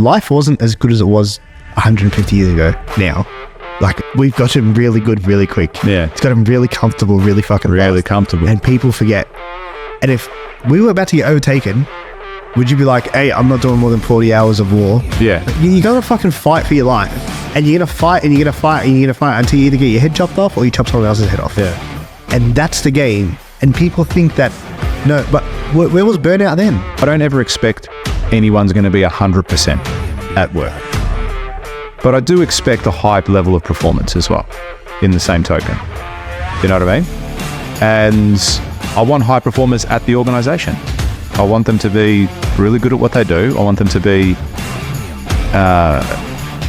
life wasn't as good as it was 150 years ago now. Like, we've gotten really good really quick. Yeah. It's gotten really comfortable really fucking Really fast. comfortable. And people forget. And if we were about to get overtaken, would you be like, hey, I'm not doing more than 40 hours of war? Yeah. You're going to fucking fight for your life. And you're going to fight and you're going to fight and you're going to fight until you either get your head chopped off or you chop someone else's head off. Yeah. And that's the game. And people think that, no, but where was burnout then? I don't ever expect anyone's going to be 100% at work. But I do expect a high level of performance as well, in the same token. You know what I mean? And I want high performers at the organisation. I want them to be really good at what they do. I want them to be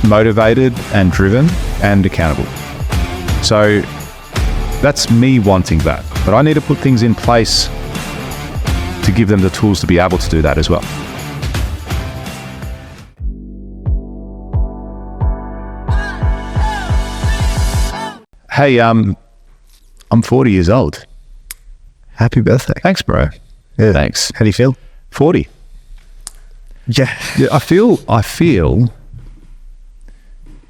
motivated and driven and accountable. So that's me wanting that. But I need to put things in place to give them the tools to be able to do that as well. Hey, I'm 40 years old. Happy birthday. Thanks, bro. Yeah. Thanks. How do you feel? 40. Yeah. Yeah, I feel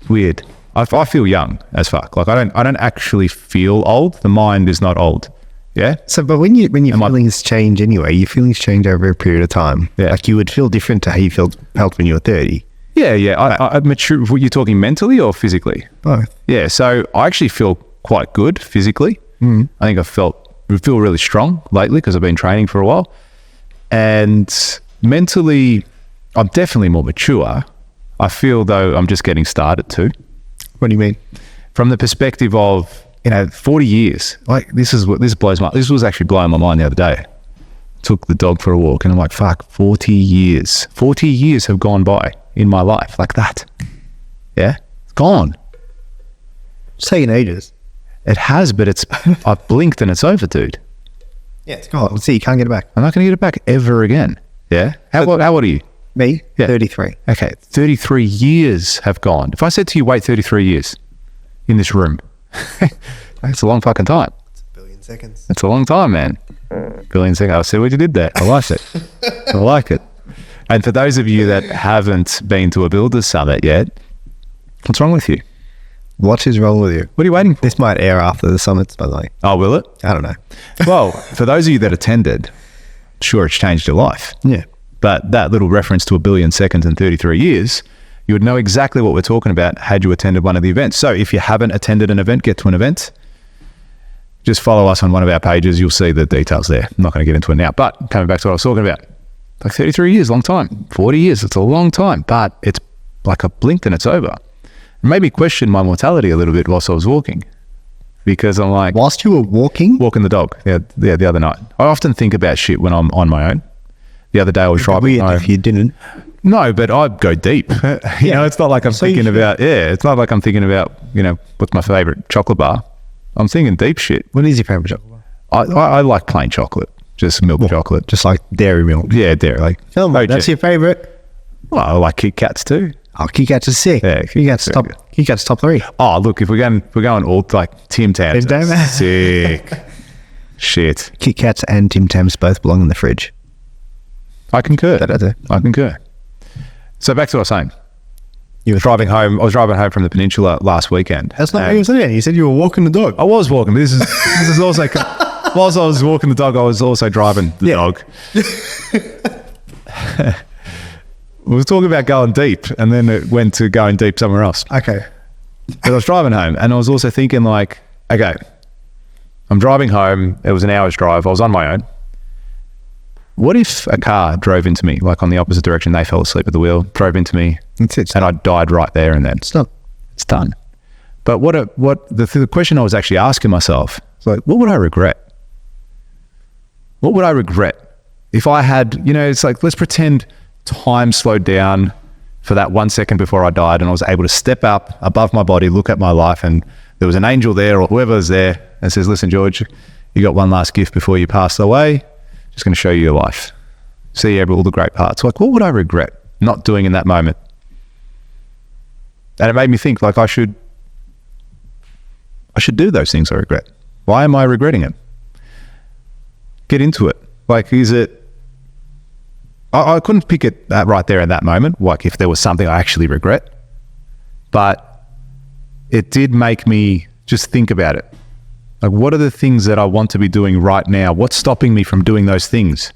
weird. I feel young as fuck. Like I don't actually feel old. The mind is not old. Yeah. So, but when your feelings change anyway, your feelings change over a period of time. Yeah. Like you would feel different to how you felt when you were 30. Yeah. I mature. Were you talking mentally or physically? Both. Yeah. So I actually feel quite good physically. I think I feel really strong lately because I've been training for a while. And mentally, I'm definitely more mature. I feel though I'm just getting started too. What do you mean? From the perspective of, 40 years, like this was actually blowing my mind the other day. Took the dog for a walk and I'm like, fuck, 40 years. 40 years have gone by in my life like that. Yeah, it's gone. It's taking ages. It has, but I've blinked and it's over, dude. Yeah, it's gone. Let's see, you can't get it back. I'm not going to get it back ever again. Yeah? How old are you? Me? Yeah. 33. Okay, 33 years have gone. If I said to you, wait 33 years in this room, that's a long fucking time. It's a billion seconds. That's a long time, man. Billion seconds. I see what you did there. I like it. I like it. And for those of you that haven't been to a Builders Summit yet, what's wrong with you? What is wrong with you? What are you waiting for? This might air after the summits, by the way. Oh, will it? I don't know. Well, for those of you that attended, sure, it's changed your life. Yeah. But that little reference to a billion seconds in 33 years, you would know exactly what we're talking about had you attended one of the events. So if you haven't attended an event, get to an event. Just follow us on one of our pages. You'll see the details there. I'm not going to get into it now. But coming back to what I was talking about, like 33 years, long time. 40 years, it's a long time. But it's like a blink and it's over. It made me question my mortality a little bit whilst I was walking. Because I'm like... Whilst you were walking the dog, the other night. I often think about shit when I'm on my own. The other day I was driving home. If you didn't. No, but I'd go deep. You know, it's not like I'm thinking about, it's not like I'm thinking about, what's my favorite chocolate bar. I'm thinking deep shit. What is your favorite chocolate bar? I like plain chocolate, just milk chocolate. Just like dairy milk. Yeah, dairy. Like, Tell me, that's your favorite? Well, I like Kit Kats too. Oh, Kit Kats are sick. Yeah, Kit Kats top 3. Oh, look, if we're going all like Tim Tams, sick. Shit. Kit Kats and Tim Tams both belong in the fridge. I concur. That I concur. So back to what I was saying. I was driving home from the peninsula last weekend. That's not what you said. You said you were walking the dog. I was walking, but this is also whilst I was walking the dog, I was also driving the dog. We were talking about going deep, and then it went to going deep somewhere else. Okay. But I was driving home, and I was also thinking like, okay, I'm driving home. It was an hour's drive. I was on my own. What if a car drove into me, like on the opposite direction? They fell asleep at the wheel, drove into me, and I died right there and then. It's done. But the question I was actually asking myself is like, what would I regret? What would I regret if I had, it's like, let's pretend time slowed down for that 1 second before I died and I was able to step up above my body, look at my life, and there was an angel there or whoever's there and says, listen, George, you got one last gift before you pass away. Just going to show you your life. See all the great parts. Like, what would I regret not doing in that moment? And it made me think, like, I should do those things I regret. Why am I regretting it? Get into it. Like, is it I couldn't pick it right there in that moment, like if there was something I actually regret, but it did make me just think about it. Like, what are the things that I want to be doing right now? What's stopping me from doing those things?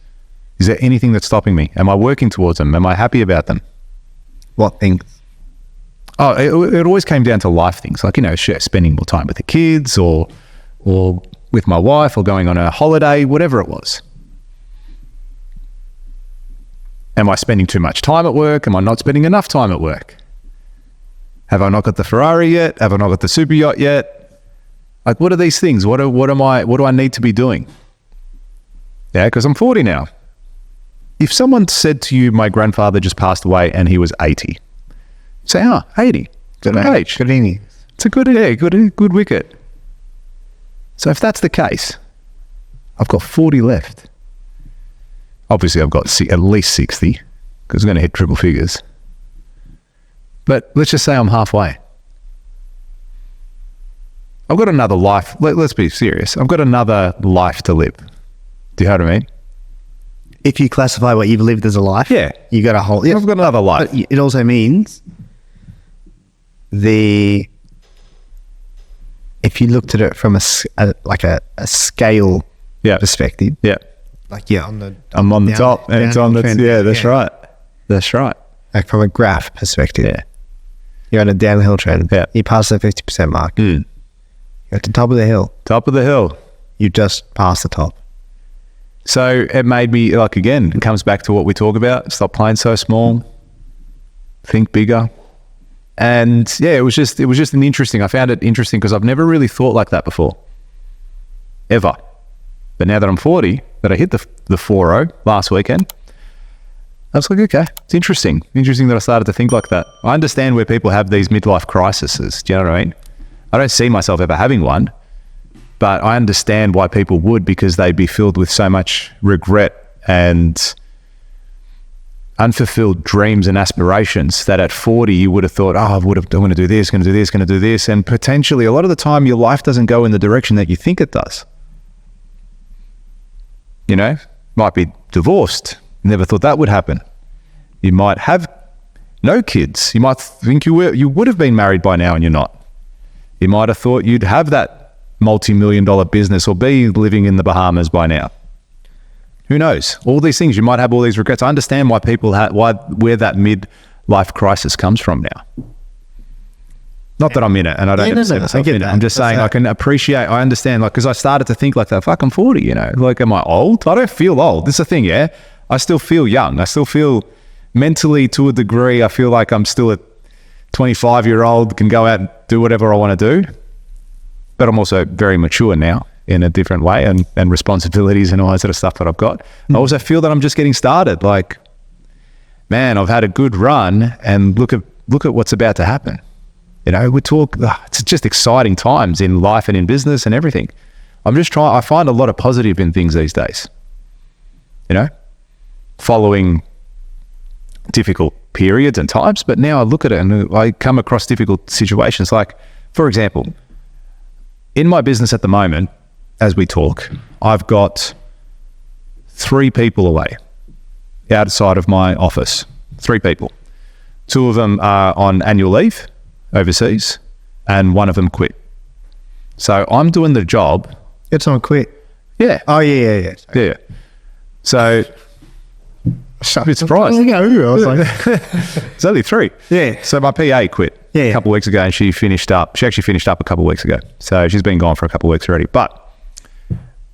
Is there anything that's stopping me? Am I working towards them? Am I happy about them? What things? Oh, it always came down to life things, like, spending more time with the kids or with my wife or going on a holiday, whatever it was. Am I spending too much time at work? Am I not spending enough time at work? Have I not got the Ferrari yet? Have I not got the super yacht yet? Like, what are these things? What do I need to be doing? Yeah, because I'm 40 now. If someone said to you, my grandfather just passed away and he was 80, say, 80. Good age. Good innings. It's a good wicket. So if that's the case, I've got 40 left. Obviously, I've got at least 60 because I'm going to hit triple figures. But let's just say I'm halfway. I've got another life. Let's be serious. I've got another life to live. Do you know what I mean? If you classify what you've lived as a life, yeah, you got a whole. Yeah, I've got another life. But it also means if you looked at it from a scale perspective, I'm on the top, and it's on the trend. Yeah, that's right. That's right. Like from a graph perspective, yeah, you're on a downhill trend. Yeah, you passed the 50% mark. You're at the top of the hill. Top of the hill. You just passed the top. So it made me, again, it comes back to what we talk about. Stop playing so small. Think bigger. And yeah, it was just I found it interesting because I've never really thought like that before. Ever. But now that I'm 40, that I hit the 4-0 last weekend, I was like, okay, it's interesting. Interesting that I started to think like that. I understand where people have these midlife crises. Do you know what I mean? I don't see myself ever having one, but I understand why people would, because they'd be filled with so much regret and unfulfilled dreams and aspirations that at 40 you would have thought, I'm going to do this, going to do this, going to do this. And potentially a lot of the time your life doesn't go in the direction that you think it does. Might be divorced. Never thought that would happen. You might have no kids. You might think you would have been married by now and you're not. You might have thought you'd have that multi-million-dollar business or be living in the Bahamas by now. Who knows? All these things, you might have all these regrets. I understand why people where that midlife crisis comes from now. Not that I'm in it, and I don't consider myself in it. I'm just saying I can appreciate, I understand, because I started to think like that. Fuck, I'm 40, Like, am I old? I don't feel old. This is the thing, yeah? I still feel young. I still feel mentally, to a degree, I feel like I'm still a 25-year-old, can go out and do whatever I want to do. But I'm also very mature now in a different way, and responsibilities and all that sort of stuff that I've got. I also feel that I'm just getting started. Like, man, I've had a good run, and look at what's about to happen. It's just exciting times in life and in business and everything. I find a lot of positive in things these days. Following difficult periods and times, but now I look at it and I come across difficult situations. Like, for example, in my business at the moment, as we talk, I've got 3 people away outside of my office. 3 people. 2 of them are on annual leave overseas, and 1 of them quit. So I'm doing the job. Did someone quit? Yeah. Oh, yeah. Yeah. So, a bit surprised. I was like, it's only 3. Yeah. So my PA quit a couple of weeks ago, and she actually finished up a couple of weeks ago. So she's been gone for a couple of weeks already. But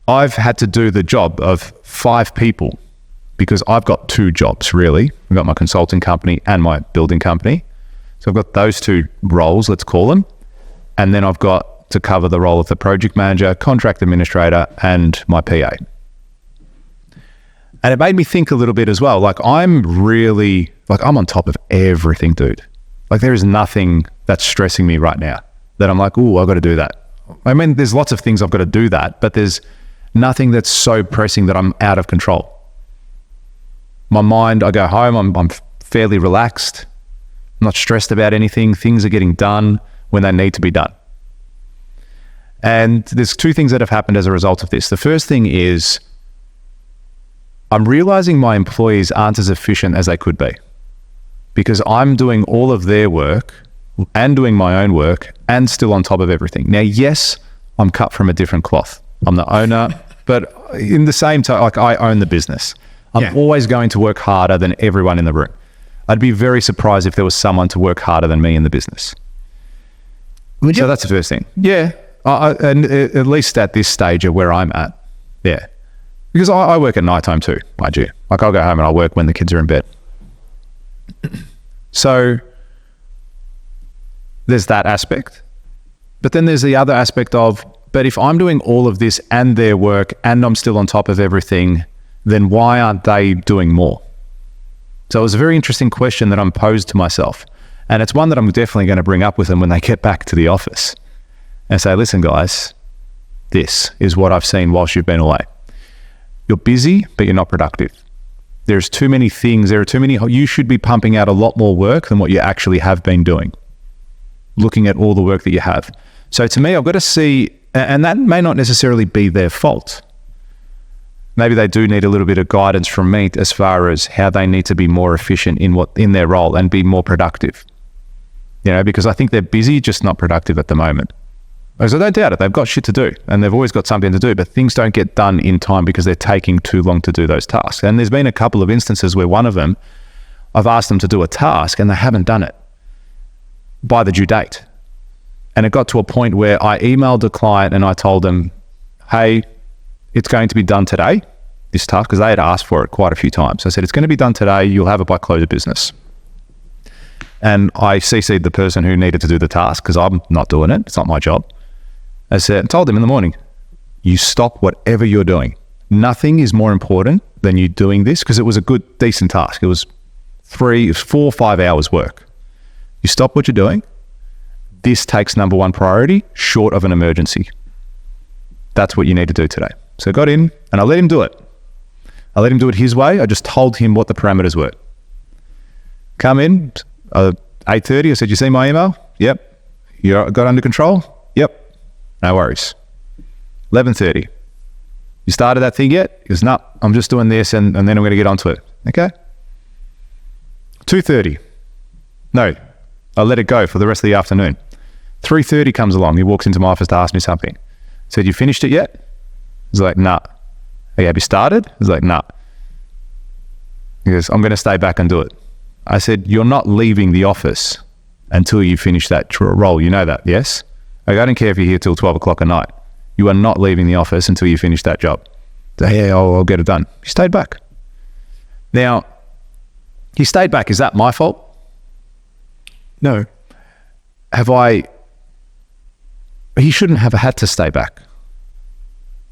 I've had to do the job of 5 people because I've got 2 jobs, really. I've got my consulting company and my building company. So I've got those 2 roles, let's call them. And then I've got to cover the role of the project manager, contract administrator, and my PA. And it made me think a little bit as well. Like, I'm on top of everything, dude. Like, there is nothing that's stressing me right now that I'm like, I've got to do that. I mean, there's lots of things I've got to do that, but there's nothing that's so pressing that I'm out of control. My mind, I go home, I'm fairly relaxed, not stressed about anything. Things are getting done when they need to be done. And there's 2 things that have happened as a result of this. The first thing is, I'm realizing my employees aren't as efficient as they could be because I'm doing all of their work and doing my own work and still on top of everything. Now, yes, I'm cut from a different cloth. I'm the owner, but in the same time, like I own the business. I'm always going to work harder than everyone in the room. I'd be very surprised if there was someone to work harder than me in the business. Would you? So that's the first thing. Yeah. And at least at this stage of where I'm at. Yeah. Because I work at nighttime too, mind you. Like I'll go home and I'll work when the kids are in bed. So there's that aspect. But then there's the other aspect of, but if I'm doing all of this and their work and I'm still on top of everything, then why aren't they doing more? So it was a very interesting question that I'm posed to myself. And it's one that I'm definitely going to bring up with them when they get back to the office and say, listen, guys, this is what I've seen whilst you've been away. You're busy, but you're not productive. There's too many things. There are too many. You should be pumping out a lot more work than what you actually have been doing, looking at all the work that you have. So to me, I've got to see, and that may not necessarily be their fault. Maybe they do need a little bit of guidance from me as far as how they need to be more efficient in their role and be more productive. You know, because I think they're busy, just not productive at the moment. Because I don't doubt it. They've got shit to do and they've always got something to do, but things don't get done in time because they're taking too long to do those tasks. And there's been a couple of instances where one of them, I've asked them to do a task and they haven't done it by the due date. And it got to a point where I emailed the client and I told them, hey, it's going to be done today, this task, because they had asked for it quite a few times. I said, it's going to be done today. You'll have it by close of business. And I CC'd the person who needed to do the task because I'm not doing it. It's not my job. I told them in the morning, you stop whatever you're doing. Nothing is more important than you doing this, because it was a good, decent task. It was 4 or 5 hours work. You stop what you're doing. This takes number one priority, short of an emergency. That's what you need to do today. So I got in and I let him do it. I let him do it his way. I just told him what the parameters were. Come in, 8:30. I said, you see my email? Yep. You got under control? Yep. No worries. 11:30. You started that thing yet? He goes, no, I'm just doing this and then I'm going to get onto it. Okay. 2:30. No, I let it go for the rest of the afternoon. 3:30 comes along. He walks into my office to ask me something. I said, you finished it yet? He's like, nah. Hey, have you started? He's like, nah. He goes, I'm going to stay back and do it. I said, you're not leaving the office until you finish that role. You know that, yes? Like, I don't care if you're here till 12 o'clock at night. You are not leaving the office until you finish that job. So, yeah, I'll get it done. He stayed back. Now, he stayed back. Is that my fault? No. He shouldn't have had to stay back.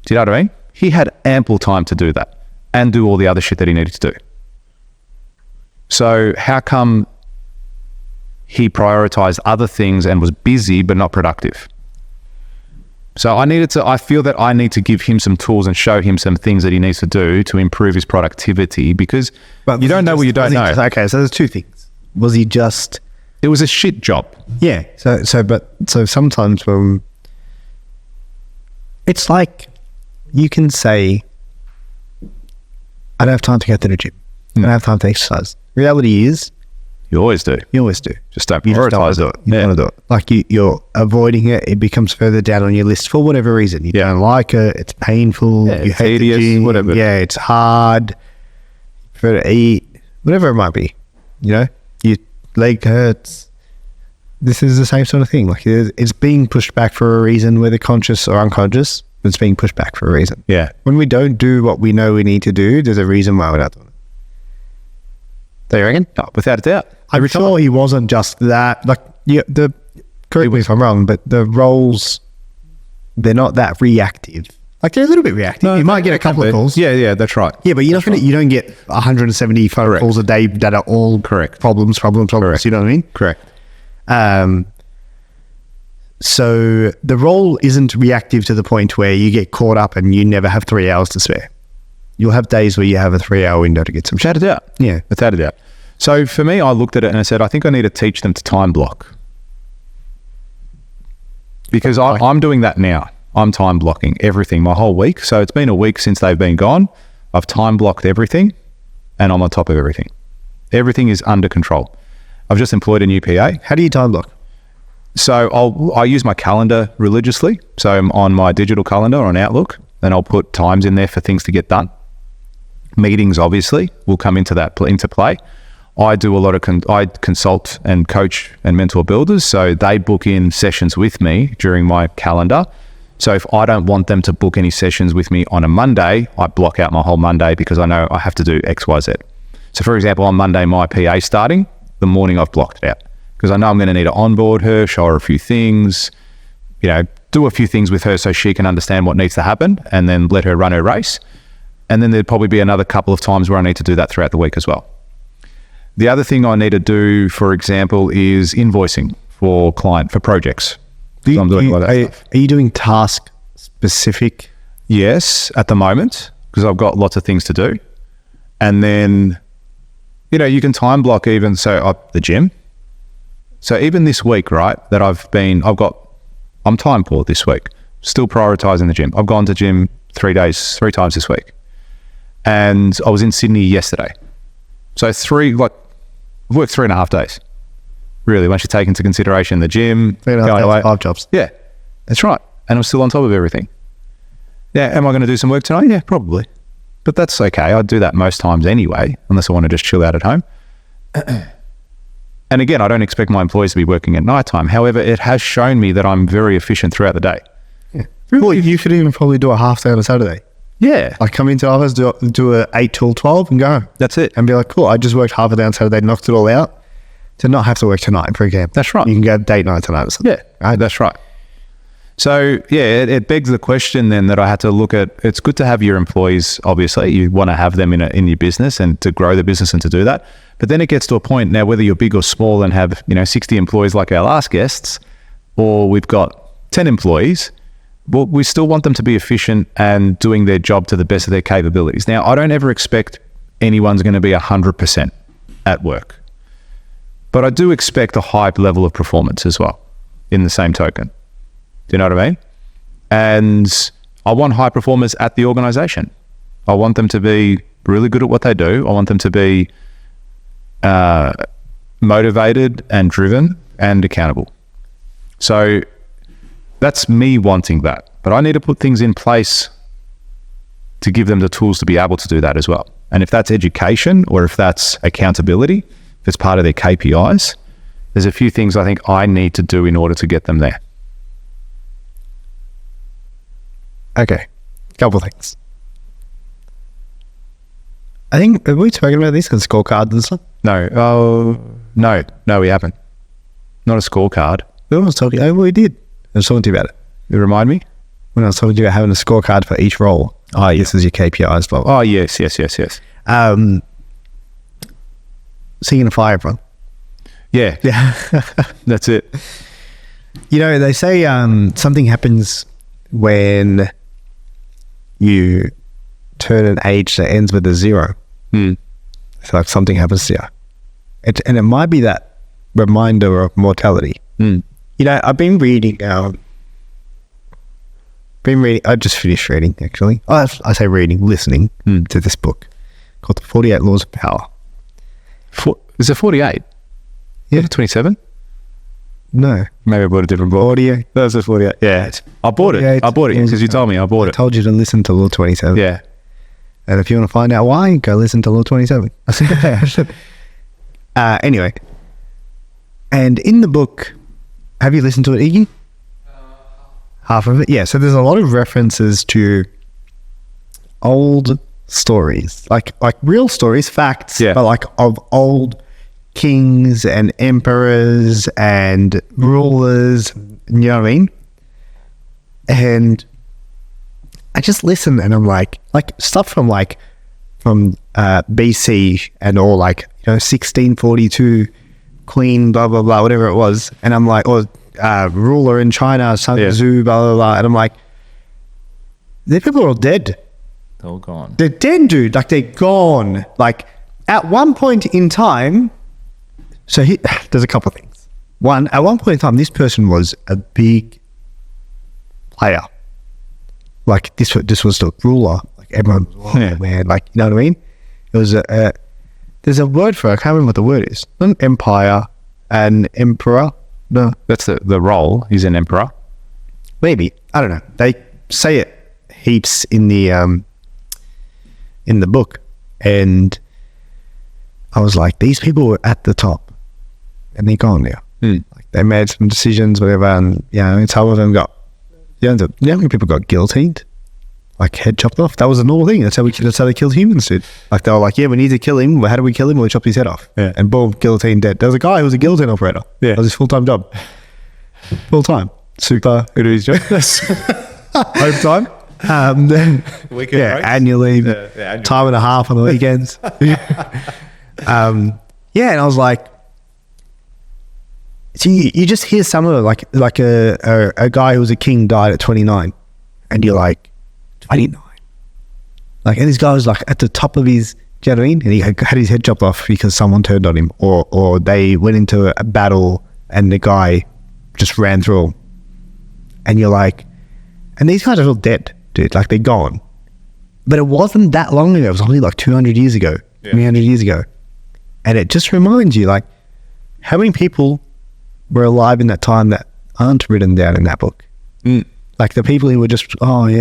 Do you know what I mean? He had ample time to do that and do all the other shit that he needed to do. So how come he prioritized other things and was busy but not productive? So I feel that I need to give him some tools and show him some things that he needs to do to improve his productivity, because you don't know what you don't know. Okay, so there's two things. Was he just... It was a shit job. Yeah. So sometimes when... It's like you can say, I don't have time to go to the gym. I don't have time to exercise. Reality is... You always do. You always do. Just don't You just don't want prioritize to do it. it. You don't want to do it. Like you're avoiding it. It becomes further down on your list for whatever reason. You don't like it. It's painful. Yeah, you it's hate tedious, the gym. whatever. Yeah, it's hard. For to eat. Whatever it might be. You know? Your leg hurts. This is the same sort of thing. Like it's being pushed back for a reason, whether conscious or unconscious. It's being pushed back for a reason. Yeah. When we don't do what we know we need to do, there's a reason why we're not doing it. Do you reckon? Oh, without a doubt. I'm sure he wasn't just that. Like, correct me if I'm wrong, but the roles, they're not that reactive. Like, they're a little bit reactive. No, you might get a couple of calls. Yeah, that's right. Yeah, but you don't get 170 phone calls a day that are all problems. Correct. You know what I mean? Correct. So the role isn't reactive to the point where you get caught up and you never have 3 hours to spare. You'll have days where you have a 3-hour window to get some shit. Without a doubt. Yeah. Without a doubt. So for me, I looked at it and I said, I think I need to teach them to time block. Because I'm doing that now. I'm time blocking everything, my whole week. So it's been a week since they've been gone. I've time blocked everything and I'm on top of everything. Everything is under control. I've just employed a new PA. How do you time block? So I use my calendar religiously. So I'm on my digital calendar on Outlook, and I'll put times in there for things to get done. Meetings obviously will come into play. I do a lot of I consult and coach and mentor builders, so they book in sessions with me during my calendar. So if I don't want them to book any sessions with me on a Monday, I block out my whole Monday because I know I have to do X, Y, Z. So for example, on Monday, my PA starting, the morning I've blocked it out because I know I'm going to need to onboard her, show her a few things, do a few things with her so she can understand what needs to happen and then let her run her race. And then there'd probably be another couple of times where I need to do that throughout the week as well. The other thing I need to do, for example, is invoicing for projects. So I'm doing a lot of that stuff. Are you doing task specific? Yes, at the moment, because I've got lots of things to do. And then, you can time block even the gym. So even this week, right, that I'm time poor this week, still prioritizing the gym. I've gone to gym 3 times this week. And I was in Sydney yesterday. So I've worked 3.5 days. Really, once you take into consideration the gym, 5 jobs. Yeah, that's right. And I'm still on top of everything. Yeah, am I going to do some work tonight? Yeah, probably. But that's okay. I do that most times anyway, unless I want to just chill out at home. And again, I don't expect my employees to be working at nighttime. However, it has shown me that I'm very efficient throughout the day. Yeah. Well, you could even probably do a half day on a Saturday. Yeah. Like come into office, do a 8 till 12 and go. That's it. And be like, cool, I just worked half a day on Saturday, knocked it all out to not have to work tonight, for example. That's right. You can go date night tonight or something. Yeah, right. That's right. So yeah, it begs the question then that I had to look at. It's good to have your employees, obviously. You want to have them in your business and to grow the business and to do that. But then it gets to a point now, whether you're big or small and have 60 employees like our last guests, or we've got 10 employees, well, we still want them to be efficient and doing their job to the best of their capabilities. Now, I don't ever expect anyone's going to be 100% at work, but I do expect a high level of performance as well in the same token. Do you know what I mean? And I want high performers at the organization. I want them to be really good at what they do. I want them to be motivated and driven and accountable. So that's me wanting that. But I need to put things in place to give them the tools to be able to do that as well. And if that's education or if that's accountability, if it's part of their KPIs, there's a few things I think I need to do in order to get them there. Okay, couple things. I think, have we spoken about this on scorecards and stuff? No, we haven't. Not a scorecard. When I was talking, we did. I was talking to you about it. You remind me? When I was talking to you about having a scorecard for each role. Oh, yes. This is your KPIs, blah, blah. Oh, yes. So you're going to fire everyone? Yeah. That's it. They say something happens when you turn an age that ends with a 0. It's like something happens to you. And it might be that reminder of mortality. I've been reading, I just finished reading actually. I say reading, listening to this book called The 48 Laws of Power. Is it 48? Yeah. 27? No. Maybe I bought a different book. 48. That's a 48. Yeah. I bought it because you told me I bought it. I told you to listen to Law 27. Yeah. And if you want to find out why, go listen to Law 27. Anyway. And in the book, have you listened to it, Iggy? Half of it? Yeah. So there's a lot of references to old stories, like real stories, facts, but like of old kings and emperors and rulers, you know what I mean? And I just listen and I'm like stuff from BC and all 1642 queen, blah, blah, blah, whatever it was. And I'm like, or ruler in China, Sun Tzu, blah, blah, blah. And I'm like, these people are all dead. They're all gone. They're dead, dude. They're gone. At one point in time, there's a couple of things. One, at one point in time, this person was a big player. This was the ruler, everyone was, man, like, you know what I mean? It was there's a word for it. I can't remember what the word is. Not an empire, an emperor. No, That's the role. He's an emperor. maybe, I don't know. They say it heaps in the book, and I was like, these people were at the top, and they're gone now. Like, they made some decisions, whatever, and some of them got. You know how many people got guillotined? Like, head chopped off. That was a normal thing. That's how they killed humans, dude. Like, they were like, yeah, we need to kill him. Well, how do we kill him? Well, we chopped his head off. Yeah. And boom, guillotine dead. There was a guy who was a guillotine operator. Yeah. That was his full-time job. Full-time. Super. Good at his job. Overtime. Then Weekend breaks. annual leave. annual time and a half on the weekends. And I was like, so you just hear some of it, like a guy who was a king died at 29, and you're like, 29. Like, and this guy was like at the top of his, do you know what I mean? And he had his head chopped off because someone turned on him, or they went into a battle and the guy just ran through him. And you're like, and these guys are all dead, dude. Like, they're gone. But it wasn't that long ago. It was only like 200 years ago, 300 years ago. And it just reminds you, like, how many people were alive in that time that aren't written down in that book? Like, the people who were just, we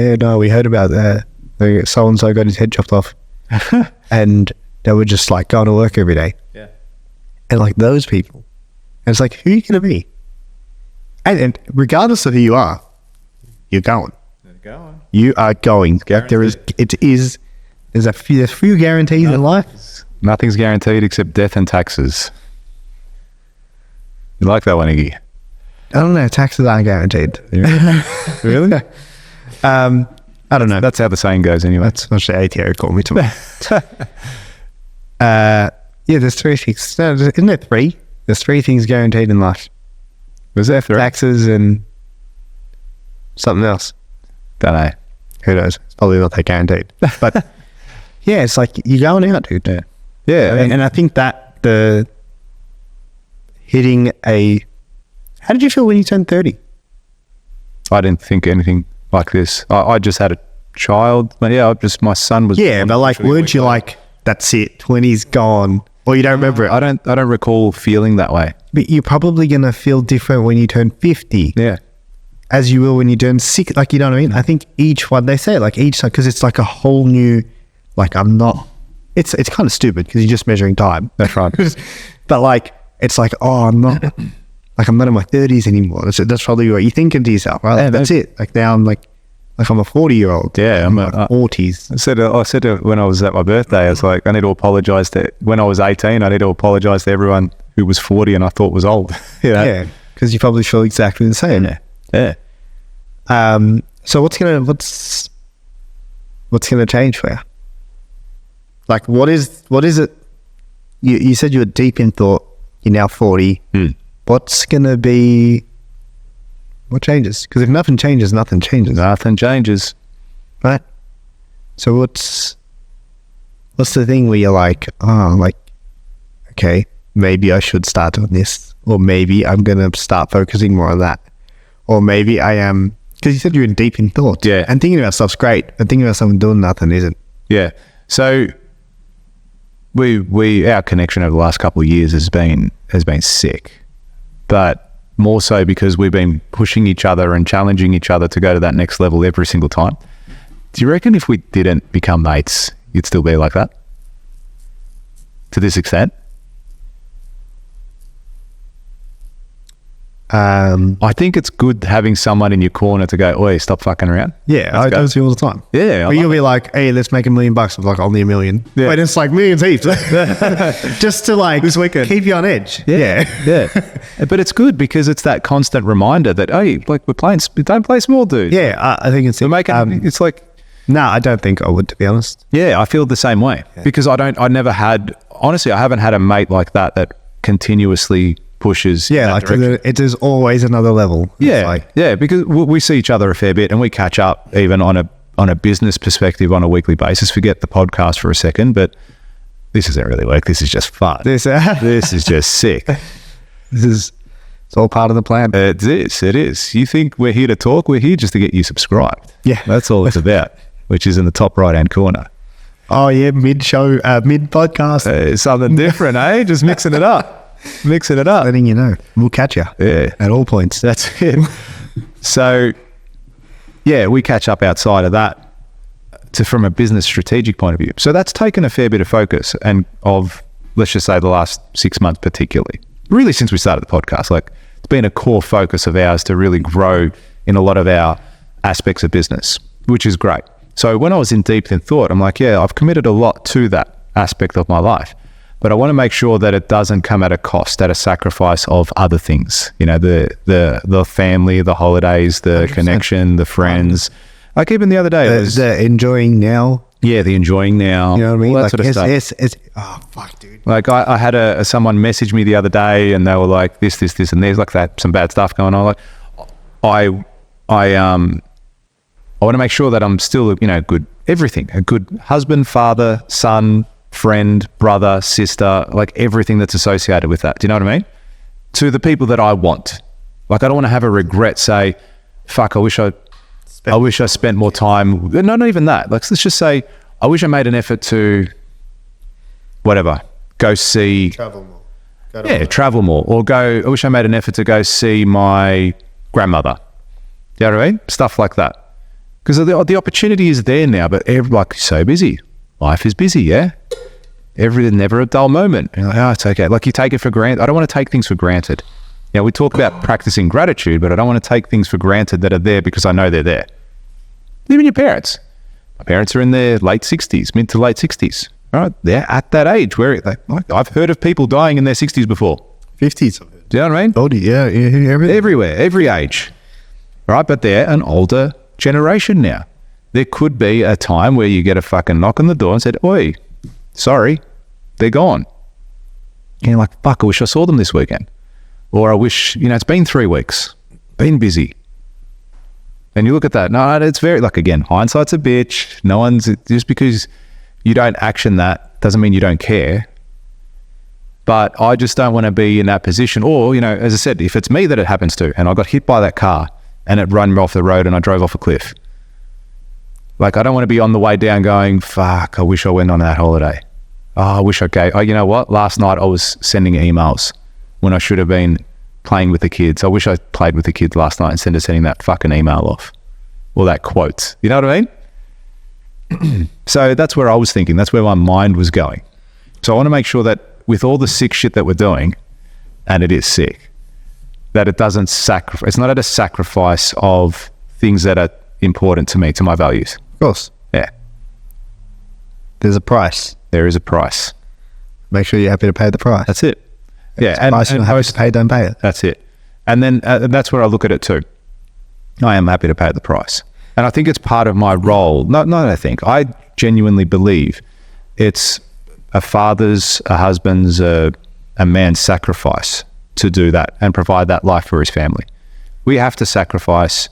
heard about that. So-and-so got his head chopped off. And they were just like going to work every day. Yeah. And like those people. And it's like, who are you going to be? And regardless of who you are, you're going. You are going. There's a few guarantees in life. Nothing's guaranteed except death and taxes. You like that one, Iggy? I don't know. Taxes aren't guaranteed. Yeah. Really? I don't know. That's how the saying goes anyway. That's what the ATO called me tomorrow. There's three things. No, isn't there three? There's three things guaranteed in life. Was there three? Taxes and something else. Don't know. Who knows? It's probably not that guaranteed. But yeah, it's like you're going out, dude. Yeah. Yeah. And I think that the hitting a... How did you feel when you turned 30? I didn't think anything like this. I just had a child. But my son was... Yeah, but like, weren't you like, that's it, 20's gone, or you don't remember it? I don't recall feeling that way. But you're probably going to feel different when you turn 50. Yeah. As you will when you turn 60. Like, you know what I mean? I think each one, they say like each time, because it's like a whole new, like, it's kind of stupid because you're just measuring time. That's right. But like, it's like, I'm not in my 30s anymore. That's probably what you're thinking to yourself, right? Like, Yeah, that's it. Like, now I'm I'm a 40-year-old. Yeah, I'm like 40s. I said when I was at my birthday, I was like, I need to apologise to, when I was 18, I need to apologise to everyone who was 40 and I thought was old. You know? Yeah, because you probably feel exactly the same. Yeah. So what's gonna change for you? Like, what is it? You said you were deep in thought. You're now 40. What's gonna be? What changes? Because if nothing changes, nothing changes. Nothing changes. Right. So what's the thing where you're like, okay, maybe I should start doing this, or maybe I'm gonna start focusing more on that, or maybe I am, because you said you're deep in thought. Yeah. And thinking about stuff's great, but thinking about something doing nothing isn't. Yeah. So our connection over the last couple of years has been sick, but more so because we've been pushing each other and challenging each other to go to that next level every single time. Do you reckon if we didn't become mates, you'd still be like that? To this extent? I think it's good having someone in your corner to go, oi, stop fucking around. Yeah, I do it all the time. Yeah. But you'll be like, hey, let's make $1 million. I'm like, only $1 million. Yeah. But it's like millions heaps. Just to like This weekend. keep you on edge. Yeah. But it's good because it's that constant reminder that, hey, like, don't play small, dude. Yeah, I think it's... We're making, it's like... No, I don't think I would, to be honest. Yeah, I feel the same way because I haven't had a mate like that continuously pushes. Yeah, like there's always another level. Yeah, because we see each other a fair bit and we catch up even on a business perspective on a weekly basis. Forget the podcast for a second, but this isn't really work. This is just fun. This is just sick. It's all part of the plan. It is. You think we're here to talk? We're here just to get you subscribed. Yeah. That's all it's about. which is in the top right-hand corner. Oh yeah, mid-show, mid-podcast. Something different, eh? Just mixing it up. Mixing it up. Letting you know. We'll catch you. Yeah. At all points. That's it. So, yeah, we catch up outside of that from a business strategic point of view. So that's taken a fair bit of focus and of, let's just say, the last 6 months particularly. Really since we started the podcast, like it's been a core focus of ours to really grow in a lot of our aspects of business, which is great. So when I was in deep in thought, I'm like, yeah, I've committed a lot to that aspect of my life, but I want to make sure that it doesn't come at a cost, at a sacrifice of other things. You know, the family, the holidays, the 100%. Connection, the friends. Like even the other day, it was the enjoying now. Yeah, the enjoying now. You know what I mean? All Like, that sort of stuff. Oh fuck, dude. Like I had someone message me the other day, and they were like, this, and there's like that some bad stuff going on. Like, I want to make sure that I'm still, you know, good everything, a good husband, father, son, friend, brother, sister, like everything that's associated with that. Do you know what I mean? To the people that I want. Like I don't want to have a regret. Say, fuck, I wish I spent more time. No, not even that. Like let's just say, I wish I made an effort to, whatever. Go see... Travel more. Travel more. Or I wish I made an effort to go see my grandmother. You know what I mean? Stuff like that. Because the opportunity is there now, but like so busy. Life is busy, yeah? Never a dull moment. You're like, oh, it's okay. Like you take it for granted. I don't want to take things for granted. You know, we talk about practicing gratitude, but I don't want to take things for granted that are there because I know they're there. Even your parents. My parents are in their late 60s, mid to late 60s. Right, they're at that age where I've heard of people dying in their 60s before. 50s. Do you know what I mean? Body, yeah, everything. Everywhere, every age. Right, but they're an older generation now. There could be a time where you get a fucking knock on the door and said, oi, sorry, they're gone. And you're like, fuck, I wish I saw them this weekend. Or I wish, you know, it's been 3 weeks, been busy. And you look at that, no, it's very, like again, hindsight's a bitch. No one's, just because you don't action that doesn't mean you don't care. But I just don't want to be in that position. Or, you know, as I said, if it's me that it happens to, and I got hit by that car and it run me off the road and I drove off a cliff. Like, I don't want to be on the way down going, fuck, I wish I went on that holiday. Oh, I wish I gave, you know what? Last night I was sending emails when I should have been playing with the kids. I wish I played with the kids last night instead of sending that fucking email off. Or that quote. You know what I mean? So that's where I was thinking. That's where my mind was going. So I want to make sure that with all the sick shit that we're doing, and it is sick, that it doesn't sacrifice. It's not at a sacrifice of things that are important to me, to my values. Of course. Yeah. There's a price. There is a price. Make sure you're happy to pay the price. That's it. Yeah. And happy to pay, don't pay it. That's it. And then that's where I look at it too. I am happy to pay the price. And I think it's part of my role. I genuinely believe it's a father's, a husband's, a man's sacrifice to do that and provide that life for his family. We have to sacrifice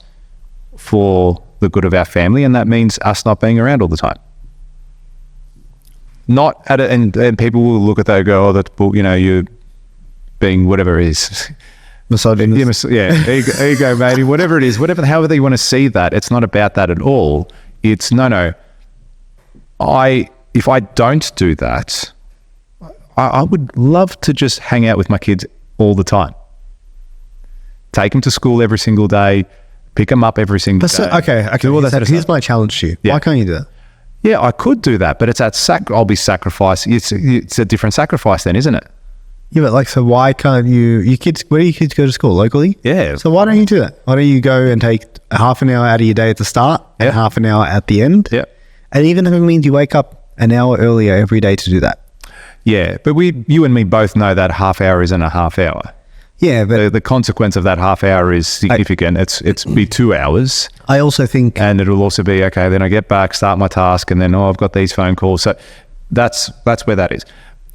for the good of our family, and that means us not being around all the time. Not at it, and people will look at that and go, oh, that's, you know, you're being whatever it is. Misogynist. Yeah, ego, maybe, whatever it is, however you want to see that, it's not about that at all. It's no. If I don't do that, I would love to just hang out with my kids all the time. Take them to school every single day, pick them up every single day. Okay. Do all that sort of Here's stuff. my challenge to you. Yeah. Why can't you do that? Yeah, I could do that, but it's at I'll be sacrificing. It's a different sacrifice then, isn't it? Yeah, but like, so why can't your kids, where do your kids go to school? Locally? Yeah. So why don't you do that? Why don't you go and take half an hour out of your day at the start and half an hour at the end? Yeah. And even if it means you wake up an hour earlier every day to do that. Yeah, but you and me both know that half hour isn't a half hour. Yeah, but The consequence of that half hour is significant. It's be 2 hours. I also think, And it'll also be, okay, then I get back, start my task, and then, I've got these phone calls. So that's where that is.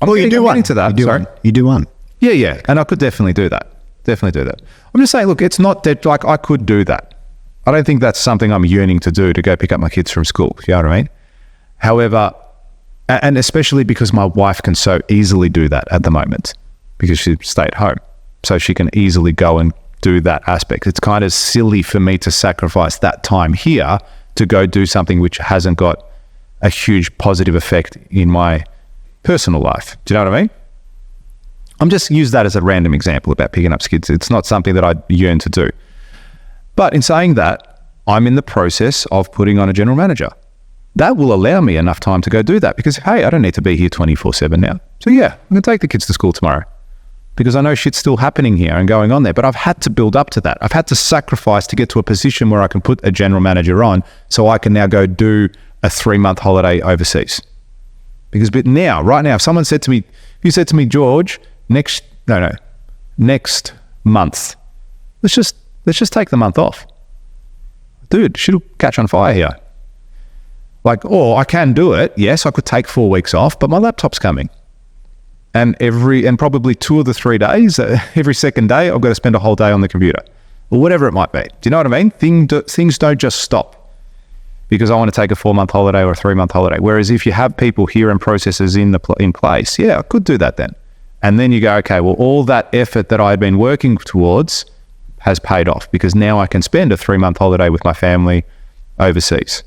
you do one. To that. You do Sorry? one. You do one. Yeah. And I could definitely do that. I'm just saying, look, it's not that, like, I could do that. I don't think that's something I'm yearning to do, to go pick up my kids from school. You know what I mean? However, and especially because my wife can so easily do that at the moment, because she stay at home. So she can easily go and do that aspect. It's kind of silly for me to sacrifice that time here to go do something which hasn't got a huge positive effect in my personal life. Do you know what I mean? I'm just use that as a random example about picking up kids. It's not something that I yearn to do. But in saying that, I'm in the process of putting on a general manager. That will allow me enough time to go do that because, hey, I don't need to be here 24/7 now. So yeah, I'm going to take the kids to school tomorrow because I know shit's still happening here and going on there. But I've had to build up to that. I've had to sacrifice to get to a position where I can put a general manager on so I can now go do a 3-month holiday overseas. Because right now, if someone said to me, you said to me, George, next month, let's just take the month off. Dude, shit'll catch on fire here. Like, I can do it. Yes, I could take 4 weeks off, but my laptop's coming. And probably 2 of the 3 days, every second day, I've got to spend a whole day on the computer or whatever it might be. Do you know what I mean? Things don't just stop because I want to take a 4-month holiday or a 3-month holiday. Whereas if you have people here and processes in place, yeah, I could do that then. And then you go, okay, well, all that effort that I had been working towards has paid off because now I can spend a 3-month holiday with my family overseas.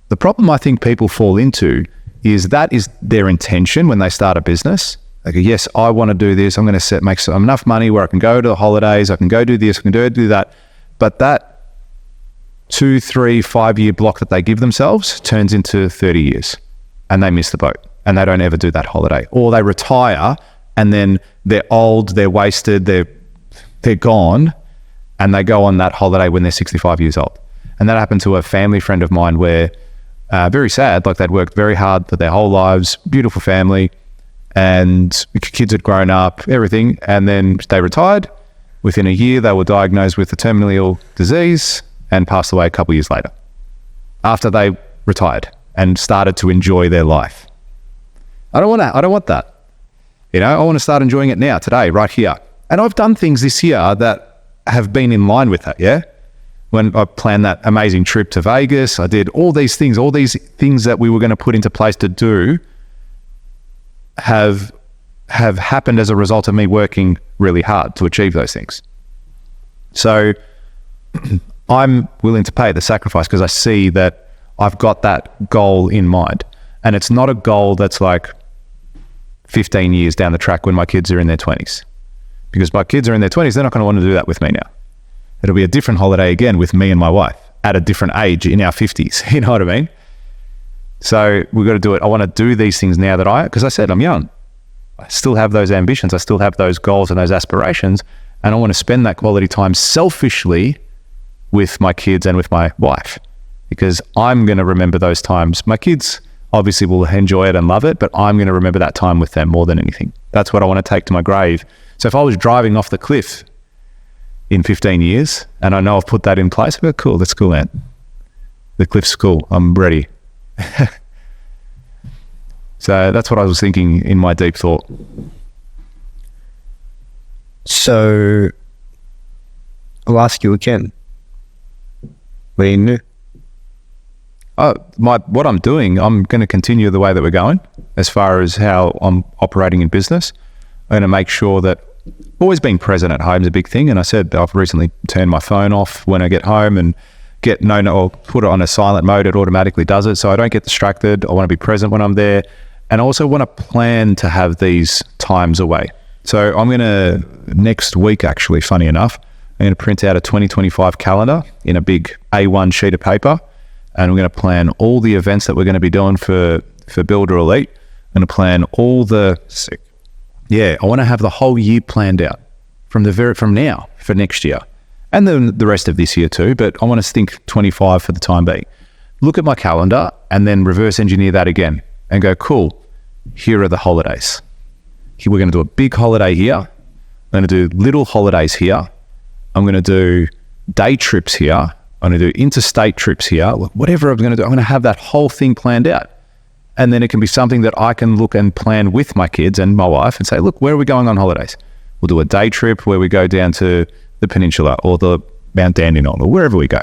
The problem I think people fall into is that is their intention when they start a business. Like, yes, I want to do this. I'm going to make enough money where I can go to the holidays. I can go do this. I can do that. But that 2, 3, 5-year block that they give themselves turns into 30 years and they miss the boat and they don't ever do that holiday. Or they retire and then they're old, they're wasted, they're gone and they go on that holiday when they're 65 years old. And that happened to a family friend of mine where very sad, like they'd worked very hard for their whole lives, beautiful family, and kids had grown up, everything, and then they retired. Within a year, they were diagnosed with a terminally ill disease and passed away a couple of years later after they retired and started to enjoy their life. I don't want that. I want to start enjoying it now, today, right here. And I've done things this year that have been in line with that, yeah? When I planned that amazing trip to Vegas, I did all these things that we were going to put into place to do have happened as a result of me working really hard to achieve those things. So I'm willing to pay the sacrifice because I see that I've got that goal in mind. And it's not a goal that's like 15 years down the track when my kids are in their 20s. Because my kids are in their 20s, they're not going to want to do that with me now. It'll be a different holiday again with me and my wife at a different age in our 50s. You know what I mean? So we've got to do it. I want to do these things now because I said I'm young. I still have those ambitions. I still have those goals and those aspirations. And I want to spend that quality time selfishly with my kids and with my wife because I'm going to remember those times. My kids obviously will enjoy it and love it, but I'm going to remember that time with them more than anything. That's what I want to take to my grave. So if I was driving off the cliff in 15 years, and I know I've put that in place, I'd be like, cool, that's cool, man. The cliff's cool, I'm ready. So that's what I was thinking in my deep thought. So I'll ask you again. What are you new? What I'm doing, I'm going to continue the way that we're going as far as how I'm operating in business. I'm going to make sure that always being present at home is a big thing. And I said I've recently turned my phone off when I get home and or put it on a silent mode. It automatically does it. So I don't get distracted. I want to be present when I'm there. And I also want to plan to have these times away. So I'm going to, next week actually, funny enough, I'm going to print out a 2025 calendar in a big A1 sheet of paper. And we're going to plan all the events that we're going to be doing for Builder Elite. I'm going to plan all the... Sick. Yeah, I want to have the whole year planned out from now for next year. And then the rest of this year too, but I want to think 25 for the time being. Look at my calendar and then reverse engineer that again and go, cool, here are the holidays. We're going to do a big holiday here. I'm going to do little holidays here. I'm going to do day trips here. I'm going to do interstate trips here. Whatever I'm going to do, I'm going to have that whole thing planned out. And then it can be something that I can look and plan with my kids and my wife and say, look, where are we going on holidays? We'll do a day trip where we go down to the peninsula or the Mount Dandenong or wherever we go.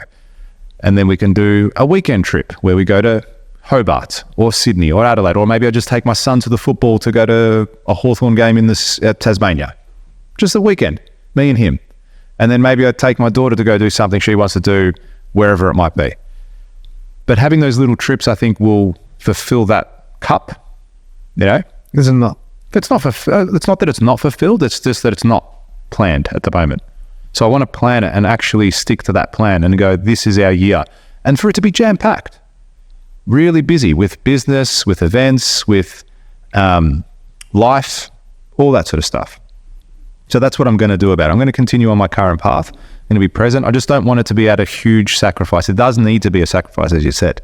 And then we can do a weekend trip where we go to Hobart or Sydney or Adelaide, or maybe I just take my son to the football to go to a Hawthorn game in Tasmania. Just a weekend, me and him. And then maybe I take my daughter to go do something she wants to do wherever it might be. But having those little trips, I think, will fulfill that cup, you know? Is it not? It's not that it's not fulfilled, it's just that it's not planned at the moment. So I want to plan it and actually stick to that plan and go, this is our year. And for it to be jam-packed, really busy with business, with events, with life, all that sort of stuff. So that's what I'm going to do about it. I'm going to continue on my current path. I'm going to be present. I just don't want it to be at a huge sacrifice. It does need to be a sacrifice, as you said.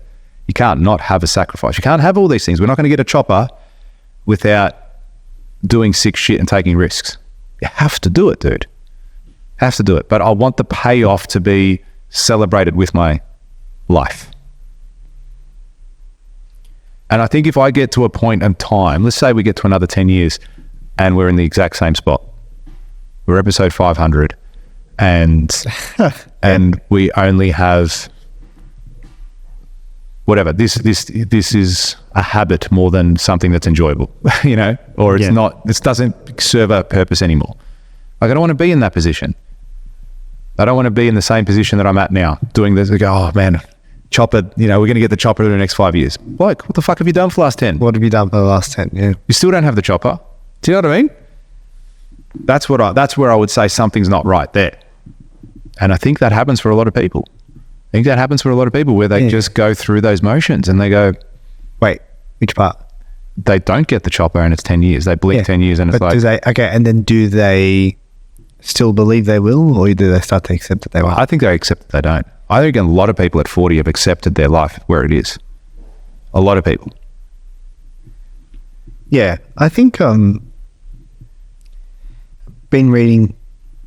You can't not have a sacrifice. You can't have all these things. We're not going to get a chopper without doing sick shit and taking risks. You have to do it, dude. Have to do it. But I want the payoff to be celebrated with my life. And I think if I get to a point in time, let's say we get to another 10 years and we're in the exact same spot. We're episode 500 and we only have whatever. This is a habit more than something that's enjoyable, you know, or it's not, this doesn't serve a purpose anymore. Like, I don't want to be in that position. I don't want to be in the same position that I'm at now, doing this. I go, oh man, chopper, you know, we're going to get the chopper in the next 5 years. Like, what the fuck have you done for the last 10? What have you done for the last 10? Yeah. You still don't have the chopper. Do you know what I mean? That's where I would say something's not right there. And I think that happens for a lot of people. I think that happens for a lot of people where they just go through those motions and they go, wait, which part? They don't get the chopper and it's 10 years. They blink 10 years and it's like... And then do they still believe they will, or do they start to accept that they won't? I think they accept that they don't. I think a lot of people at 40 have accepted their life where it is. A lot of people. Yeah, I think been reading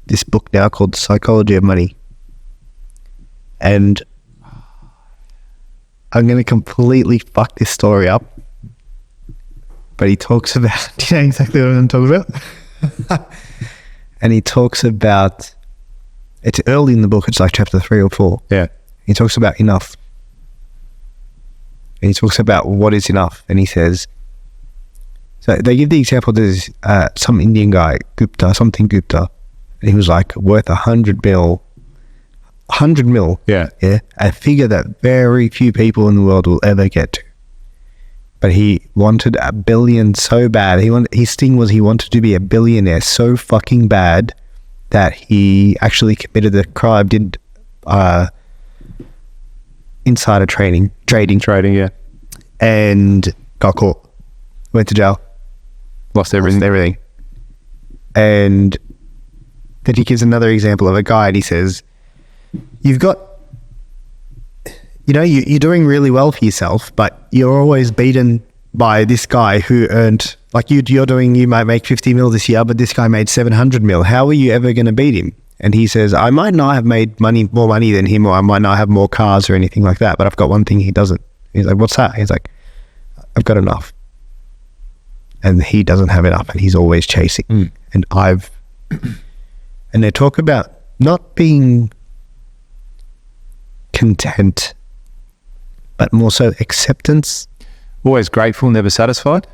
this book now called Psychology of Money, and I'm going to completely fuck this story up, but he talks about, do you know exactly what I'm talking about? And he talks about, it's early in the book, it's like chapter 3 or 4. Yeah. He talks about enough. And he talks about what is enough. And he says, so they give the example, there's some Indian guy, something Gupta, and he was like worth 100 mil. Yeah. Yeah. A figure that very few people in the world will ever get to. But he wanted $1 billion so bad. His thing was he wanted to be a billionaire so fucking bad that he actually committed the crime, did insider trading, yeah. And got caught. Went to jail. Lost everything. And then he gives another example of a guy and he says, you've got, you know, you're doing really well for yourself, but you're always beaten by this guy who earned, like you might make 50 mil this year, but this guy made 700 mil. How are you ever going to beat him? And he says, I might not have made more money than him, or I might not have more cars or anything like that, but I've got one thing he doesn't. He's like, what's that? He's like, I've got enough. And he doesn't have enough, and he's always chasing. And and they talk about not being content, but more so acceptance. Always grateful, never satisfied.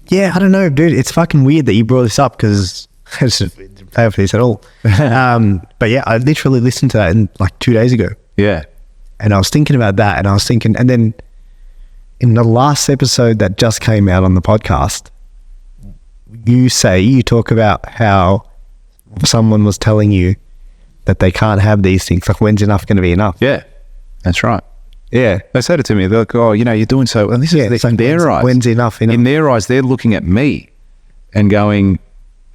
Yeah, I don't know, dude. It's fucking weird that you brought this up because I didn't play for this at all. But yeah, I literally listened to that like 2 days ago. Yeah. And I was thinking about that, and I was thinking, and then in the last episode that just came out on the podcast, you talk about how someone was telling you that they can't have these things. Like, when's enough going to be enough? Yeah, that's right. Yeah. They said it to me. They're like, oh, you know, you're doing so well. And this is in their eyes. When's enough? In their eyes, they're looking at me and going,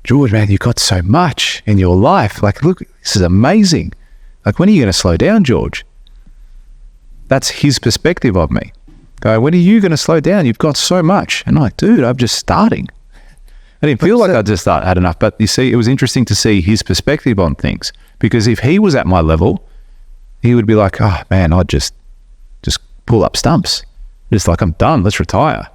George, man, you've got so much in your life. Like, look, this is amazing. Like, when are you going to slow down, George? That's his perspective of me. Go, when are you going to slow down? You've got so much. And I'm like, dude, I'm just starting. I didn't feel like I just had enough. But you see, it was interesting to see his perspective on things. Because if he was at my level, he would be like, oh, man, I'd just pull up stumps. Just like, I'm done. Let's retire.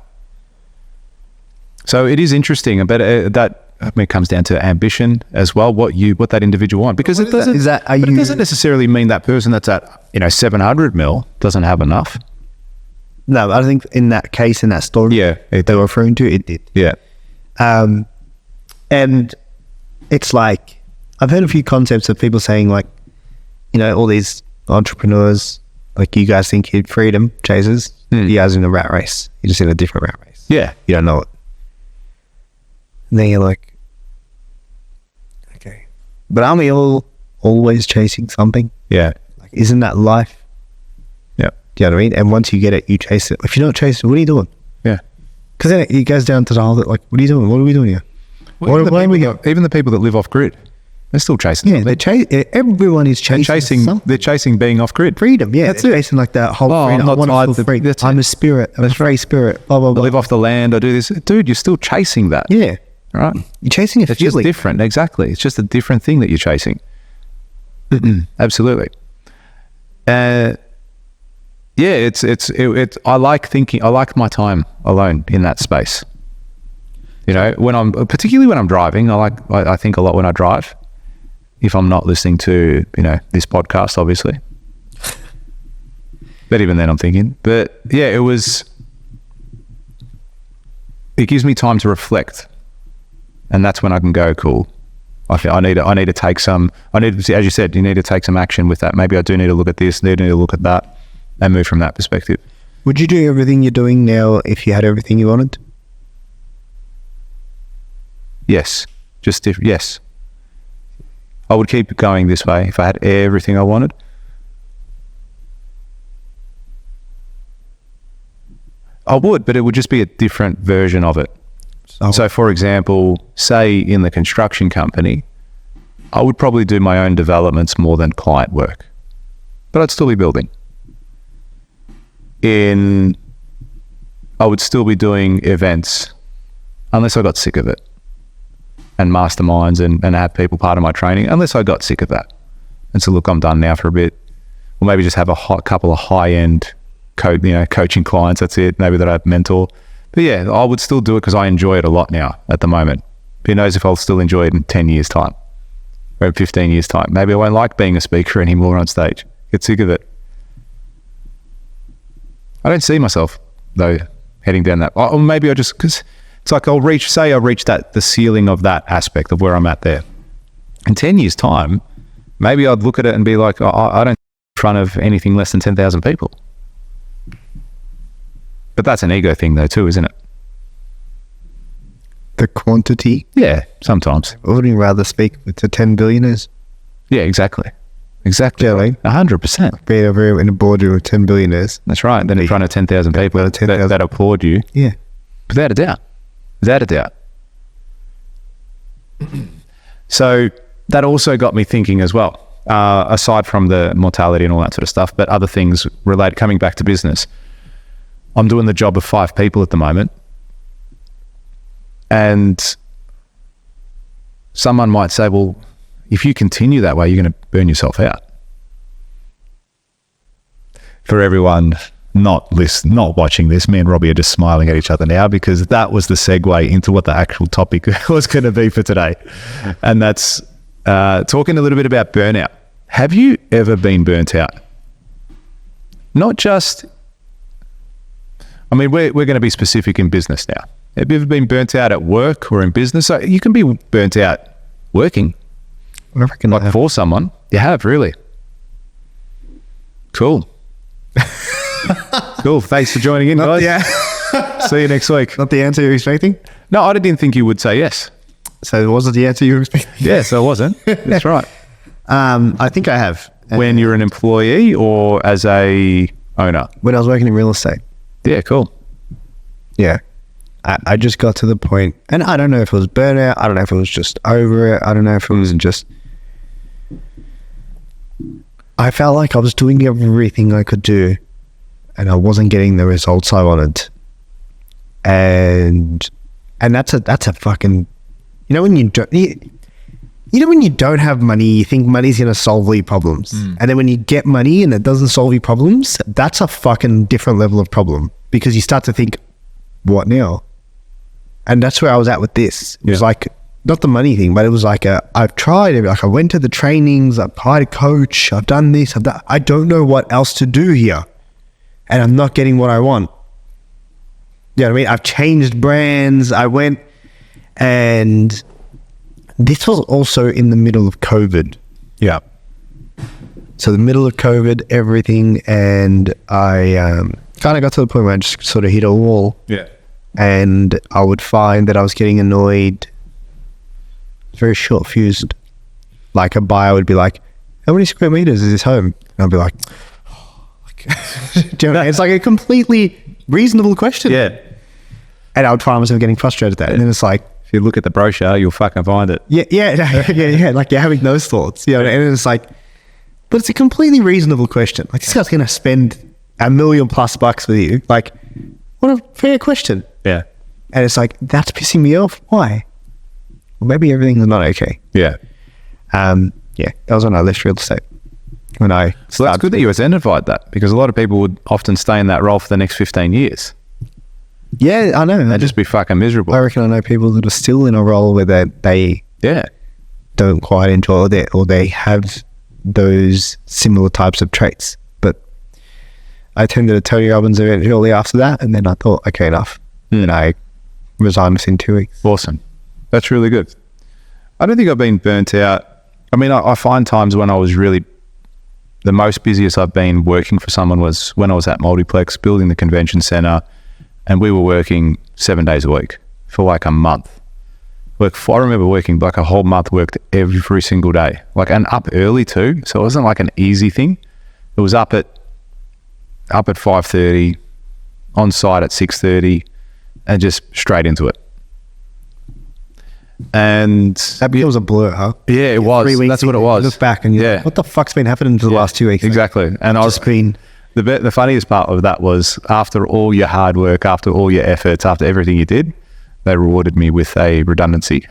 So it is interesting. But it comes down to ambition as well, what that individual wants. Because it doesn't necessarily mean that person that's at 700 mil doesn't have enough. No, I think in that case, in that story they were referring to, it did. Yeah. And it's like, I've heard a few concepts of people saying like, all these entrepreneurs, like you guys think you're freedom chasers. You guys are in a rat race. You're just in a different rat race. Yeah. You don't know it. And then you're like, okay. But aren't we all always chasing something? Yeah. Like, isn't that life? Yeah. Do you know what I mean? And once you get it, you chase it. If you're not chasing, what are you doing? Yeah. Because then it goes down to the whole, like, what are you doing? What are we doing here? Well, even the people that live off grid, they're still chasing. Yeah, everyone is chasing something. They're chasing being off grid. Freedom, yeah. They're chasing like that whole freedom. I'm not tied to free. I'm a spirit. I'm a free spirit. Blah, blah, blah. I live off the land. I do this. Dude, you're still chasing that. Yeah. Right? You're chasing a It's feeling. just different. Exactly. It's just a different thing that you're chasing. Absolutely. Yeah, I like thinking, I like my time alone in that space. Particularly when I'm driving, I think a lot when I drive, if I'm not listening to, this podcast, obviously. But even then I'm thinking, but yeah, it gives me time to reflect. And that's when I can go, cool. I need to take some, as you said, you need to take some action with that. Maybe I do need to look at this, need to look at that, and move from that perspective. Would you do everything you're doing now if you had everything you wanted? Yes. Yes. I would keep going this way if I had everything I wanted. I would, but it would just be a different version of it. So, for example, say in the construction company, I would probably do my own developments more than client work, but I'd still be building. I would still be doing events unless I got sick of it, and masterminds and have people part of my training, unless I got sick of that. And so, look, I'm done now for a bit. Or maybe just have a couple of high-end coaching clients. That's it. Maybe that I mentor. But yeah, I would still do it because I enjoy it a lot now at the moment. Who knows if I'll still enjoy it in 10 years' time or in 15 years' time. Maybe I won't like being a speaker anymore on stage. Get sick of it. I don't see myself, though, heading down that. Or maybe because it's like I reach the ceiling of that aspect of where I'm at there. In 10 years' time, maybe I'd look at it and be like, I don't in front of anything less than 10,000 people. But that's an ego thing though too, isn't it? The quantity? Yeah, sometimes. I wouldn't rather speak with the 10 billionaires. Yeah, exactly. Exactly. Yeah, like 100%. Being in a boardroom with 10 billionaires. That's right. Then in front of 10,000 people that applaud you. Yeah. Without a doubt. Without a doubt. So that also got me thinking as well, aside from the mortality and all that sort of stuff, but other things related, coming back to business. I'm doing the job of 5 people at the moment. And someone might say, well, if you continue that way, you're going to burn yourself out. For everyone not watching this, me and Robby are just smiling at each other now because that was the segue into what the actual topic was going to be for today. And that's talking a little bit about burnout. Have you ever been burnt out? Not just... we're going to be specific in business now. Have you ever been burnt out at work or in business? So you can be burnt out working. I reckon like for someone. You have, really. Cool. Cool. Thanks for joining in, guys. Yeah. See you next week. Not the answer you're expecting? No, I didn't think you would say yes. So was it the answer you were expecting? Yes, I wasn't. That's right. I think I have. When you're an employee or as a owner? When I was working in real estate. Yeah, cool. Yeah. I just got to the point, and I don't know if it was burnout, I don't know if it was just over it, I don't know if it was just... I felt like I was doing everything I could do, and I wasn't getting the results I wanted. And that's a fucking... when you don't... when you don't have money, you think money's going to solve all your problems. And then when you get money and it doesn't solve your problems, that's a fucking different level of problem. Because you start to think, what now? And that's where I was at with this. It was like, not the money thing, but it was like, I've tried it. Like I went to the trainings, I've hired a coach, I've done this, I don't know what else to do here. And I'm not getting what I want. You know what I mean? I've changed brands. I went, and this was also in the middle of COVID. Yeah. So the middle of COVID, everything, and I kind of got to the point where I just sort of hit a wall. Yeah. And I would find that I was getting annoyed, very short fused. Like a buyer would be like, how many square meters is this home? And I'd be like, do you know, it's like a completely reasonable question. Yeah. And I would find myself getting frustrated at that. And then it's like, If you look at the brochure, you'll fucking find it. yeah. Like you're having those thoughts, you know, and it's like, but it's a completely reasonable question. Like this guy's going to spend $1 million+ bucks with you. Like, what a fair question. Yeah. And it's like, that's pissing me off. Why? Well, maybe everything's not okay. Yeah. Yeah, that was when I left real estate. When I So that's good that you identified that, because a lot of people would often stay in that role for the next 15 years. Yeah, I know. They'd just be fucking miserable. I reckon I know people that are still in a role where they Yeah. don't quite enjoy it, or they have those similar types of traits. But I attended a Tony Robbins event shortly after that, and then I thought, okay, enough. And I resigned within 2 weeks. Awesome. That's really good. I don't think I've been burnt out. I mean, I find times when I was really, the most busiest I've been working for someone was when I was at Multiplex building the convention center, and we were working 7 days a week for like a month. I remember working like a whole month, worked every single day, like, and up early too. So it wasn't like an easy thing. It was up at 5:30, on site at 6:30, and just straight into it. And That becomes a blur, huh? yeah, it was. 3 weeks That's what it you was. look back and you're like, what the fuck's been happening for the last 2 weeks? Exactly. And I was Just been... the funniest part of that was, after all your hard work, after all your efforts, after everything you did, they rewarded me with a redundancy.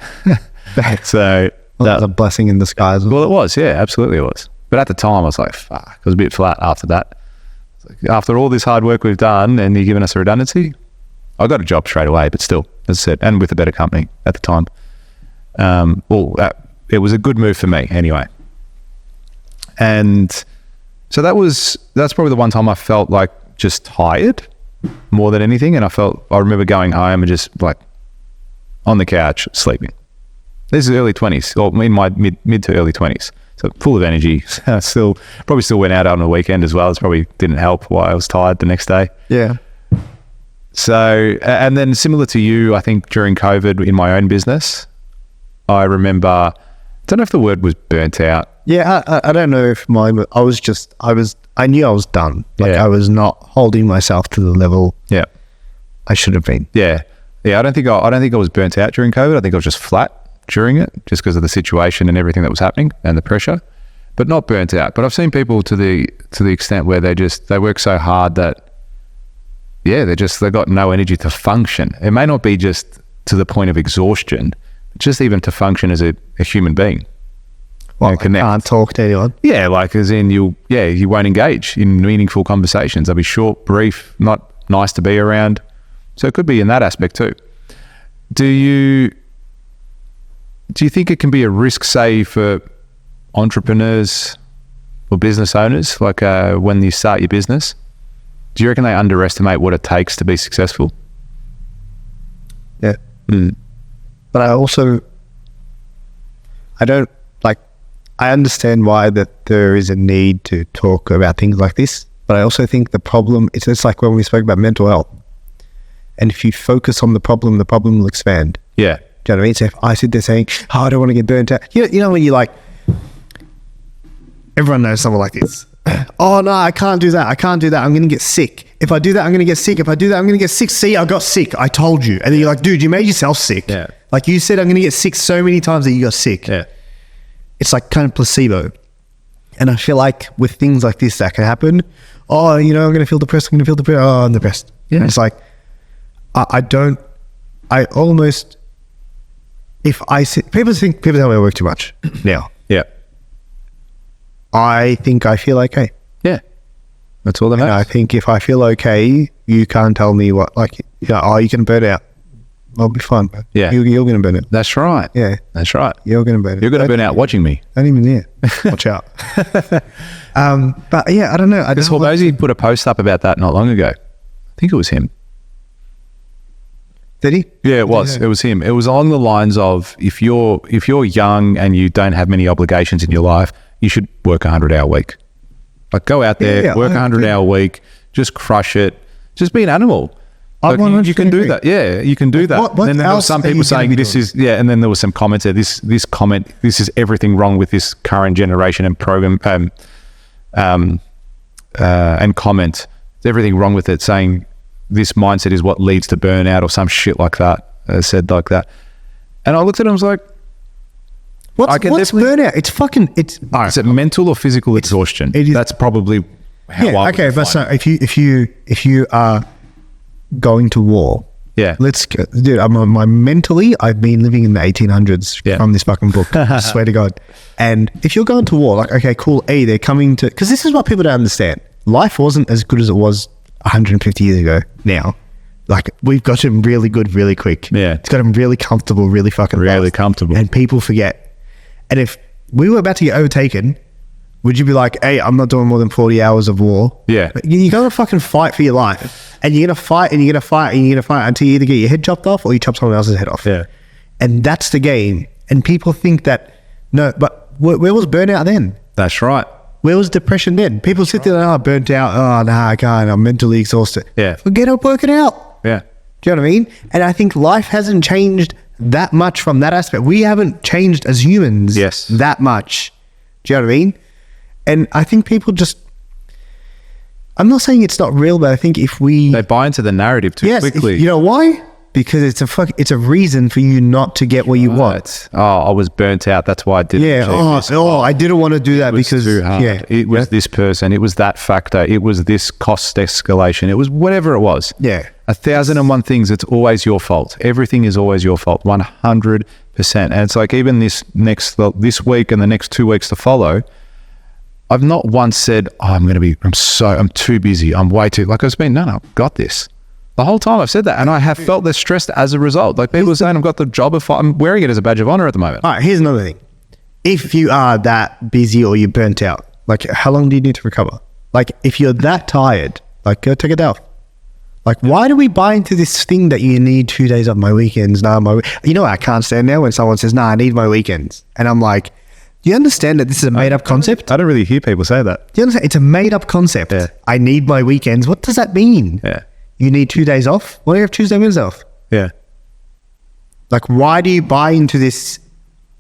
So That was a blessing in disguise. well, it was. Yeah, absolutely it was. But at the time, I was like, fuck. I was a bit flat after that. It's like, after all this hard work we've done and you're giving us a redundancy, I got a job straight away, but still, as I said, and with a better company at the time. It was a good move for me anyway. And so that's probably the one time I felt like just tired more than anything. And I remember going home and just like on the couch sleeping. This is early 20s, or in my mid to early 20s. So full of energy. Probably still went out on the weekend as well. It probably didn't help why I was tired the next day. Yeah. So, and then similar to you, I think during COVID in my own business, I remember, I don't know if the word was burnt out. Yeah, I don't know if I knew I was done. Like Yeah. I was not holding myself to the level Yeah. I should have been. Yeah. I don't think I was burnt out during COVID. I think I was just flat during it, just because of the situation and everything that was happening and the pressure, but not burnt out. But I've seen people to the extent where they work so hard that, yeah, they've got no energy to function. It may not be just to the point of exhaustion, but just even to function as a human being. Well, I connect. can't talk to anyone. Yeah, like as in you won't engage in meaningful conversations. They'll be short, brief, not nice to be around. So it could be in that aspect too. Do you think it can be a risk, say, for entrepreneurs or business owners, like when you start your business? Do you reckon they underestimate what it takes to be successful? Yeah. But I understand why that there is a need to talk about things like this, but I also think the problem, it's just like when we spoke about mental health. And if you focus on the problem will expand. Yeah. Do you know what I mean? So if I sit there saying, oh, I don't want to get burnt out. You know when you like, everyone knows someone like this. Oh no, I can't do that. I'm going to get sick. If I do that, I'm going to get sick. If I do that, I'm going to get sick. See, I got sick. I told you. And then you're like, dude, you made yourself sick. Yeah. Like you said, I'm going to get sick so many times that you got sick. Yeah. It's like kind of placebo. And I feel like with things like this, that can happen. Oh, I'm going to feel depressed. Oh, I'm depressed. Yeah. And it's like, people tell me I work too much now. Yeah. I think I feel okay. Yeah. That's all that And matters. I think if I feel okay, you can't tell me what, like, you're going to burn out. I'll be fine, bro. Yeah. You're going to burn out. That's right. Yeah. That's right. You're going to burn out. You're going to burn out watching me. Don't even there. Watch out. But yeah, I don't know. This Hormozy put a post up about that not long ago. I think it was him. Did he? Yeah, it was. Yeah. It was him. It was along the lines of, if you're young and you don't have many obligations in your life, you should work a 100-hour week. Like go out there, work 100-hour week, just crush it, just be an animal. Like, you can do that. Yeah, you can do that. What and then there were some people saying this doing? is, and then there was some comments there, this comment, this is everything wrong with this current generation and program, and comment, there's everything wrong with it, saying this mindset is what leads to burnout or some shit like that, said like that. And I looked at him, I was like, what's burnout? It's fucking, it's is it mental or physical exhaustion? That's probably how I would okay, but so if you are going to war, dude, mentally, I've been living in the 1800s from this fucking book. I swear to God. And if you're going to war, like, okay, cool, they're coming to, because this is what people don't understand. Life wasn't as good as it was 150 years ago now. Like, we've got them really good really quick. Yeah. It's got them really comfortable, really fucking really fast. comfortable. And people forget. And if we were about to get overtaken, would you be like, hey, I'm not doing more than 40 hours of war? Yeah. You're going to fucking fight for your life. And you're going to fight and you're going to fight and you're going to fight until you either get your head chopped off or you chop someone else's head off. Yeah. And that's the game. And people think that, no, but where was burnout then? That's right. Where was depression then? People sit there and, burnt out. Oh, no, I can't. I'm mentally exhausted. Yeah. Forget up, work it out. Yeah. Do you know what I mean? And I think life hasn't changed that much from that aspect. We haven't changed as humans that much. Do you know what I mean? And I think people just, I'm not saying it's not real, but I think if they buy into the narrative too quickly. You know why? Because it's a reason for you not to get what you want. Oh, I was burnt out. That's why I didn't. I didn't want to do that because too hard. It was this person. It was that factor. It was this cost escalation. It was whatever it was. Yeah. 1,001 things. It's always your fault. Everything is always your fault. 100%. And it's like even this week and the next 2 weeks to follow, I've not once said, I'm too busy. I'm way too, like I've been, no, I've got this. The whole time I've said that, and I have felt less stressed as a result. Like people are saying, I've got the job I'm wearing it as a badge of honor at the moment. All right, here's another thing. If you are that busy or you're burnt out, like how long do you need to recover? Like if you're that tired, like go take a day off. Like why do we buy into this thing that you need 2 days off my weekends? I can't stand now when someone says, I need my weekends. And I'm like, do you understand that this is a made up concept? I don't really hear people say that. Do you understand? It's a made up concept. Yeah. I need my weekends. What does that mean? Yeah. You need 2 days off? Why do you have Tuesday, Wednesday off? Yeah. Like, why do you buy into this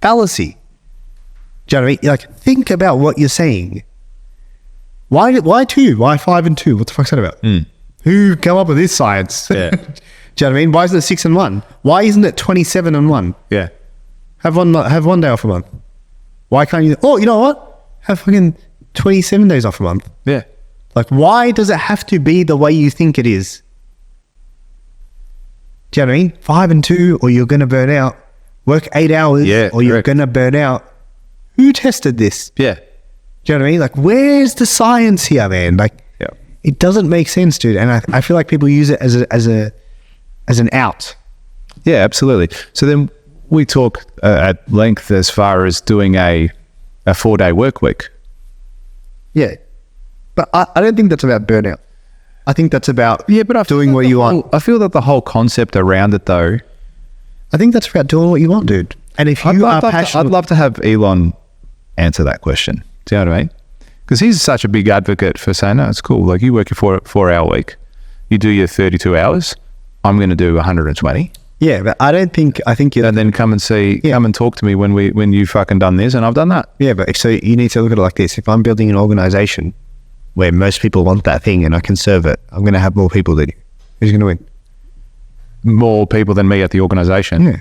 fallacy? Do you know what I mean? Like, think about what you're saying. Why 2? Why 5 and 2? What the fuck's that about? Who came up with this science? Yeah. Do you know what I mean? Why isn't it 6 and 1? Why isn't it 27 and 1? Yeah. Have one day off a month. Why can't you? Oh, you know what? Have fucking 27 days off a month. Yeah. Like, why does it have to be the way you think it is? Do you know what I mean? 5 and 2, or you're going to burn out. Work 8 hours, or you're going to burn out. Who tested this? Yeah. Do you know what I mean? Like, where's the science here, man? Like, it doesn't make sense, dude. And I feel like people use it as an out. Yeah, absolutely. So then we talk at length as far as doing a 4-day work week. Yeah. But I don't think that's about burnout. I think that's about doing what you want. I feel that the whole concept around it, though, I think that's about doing what you want, dude. And if you are passionate... I'd love to have Elon answer that question. Do you know what I mean? Because he's such a big advocate for saying, no, it's cool. Like, you work your 4-hour week. You do your 32 hours. I'm going to do 120. Yeah, but I think you... And then come and talk to me when you fucking done this, and I've done that. Yeah, but so you need to look at it like this. If I'm building an organization where most people want that thing and I can serve it, I'm going to have more people than you. Who's going to win? More people than me at the organization. Yeah.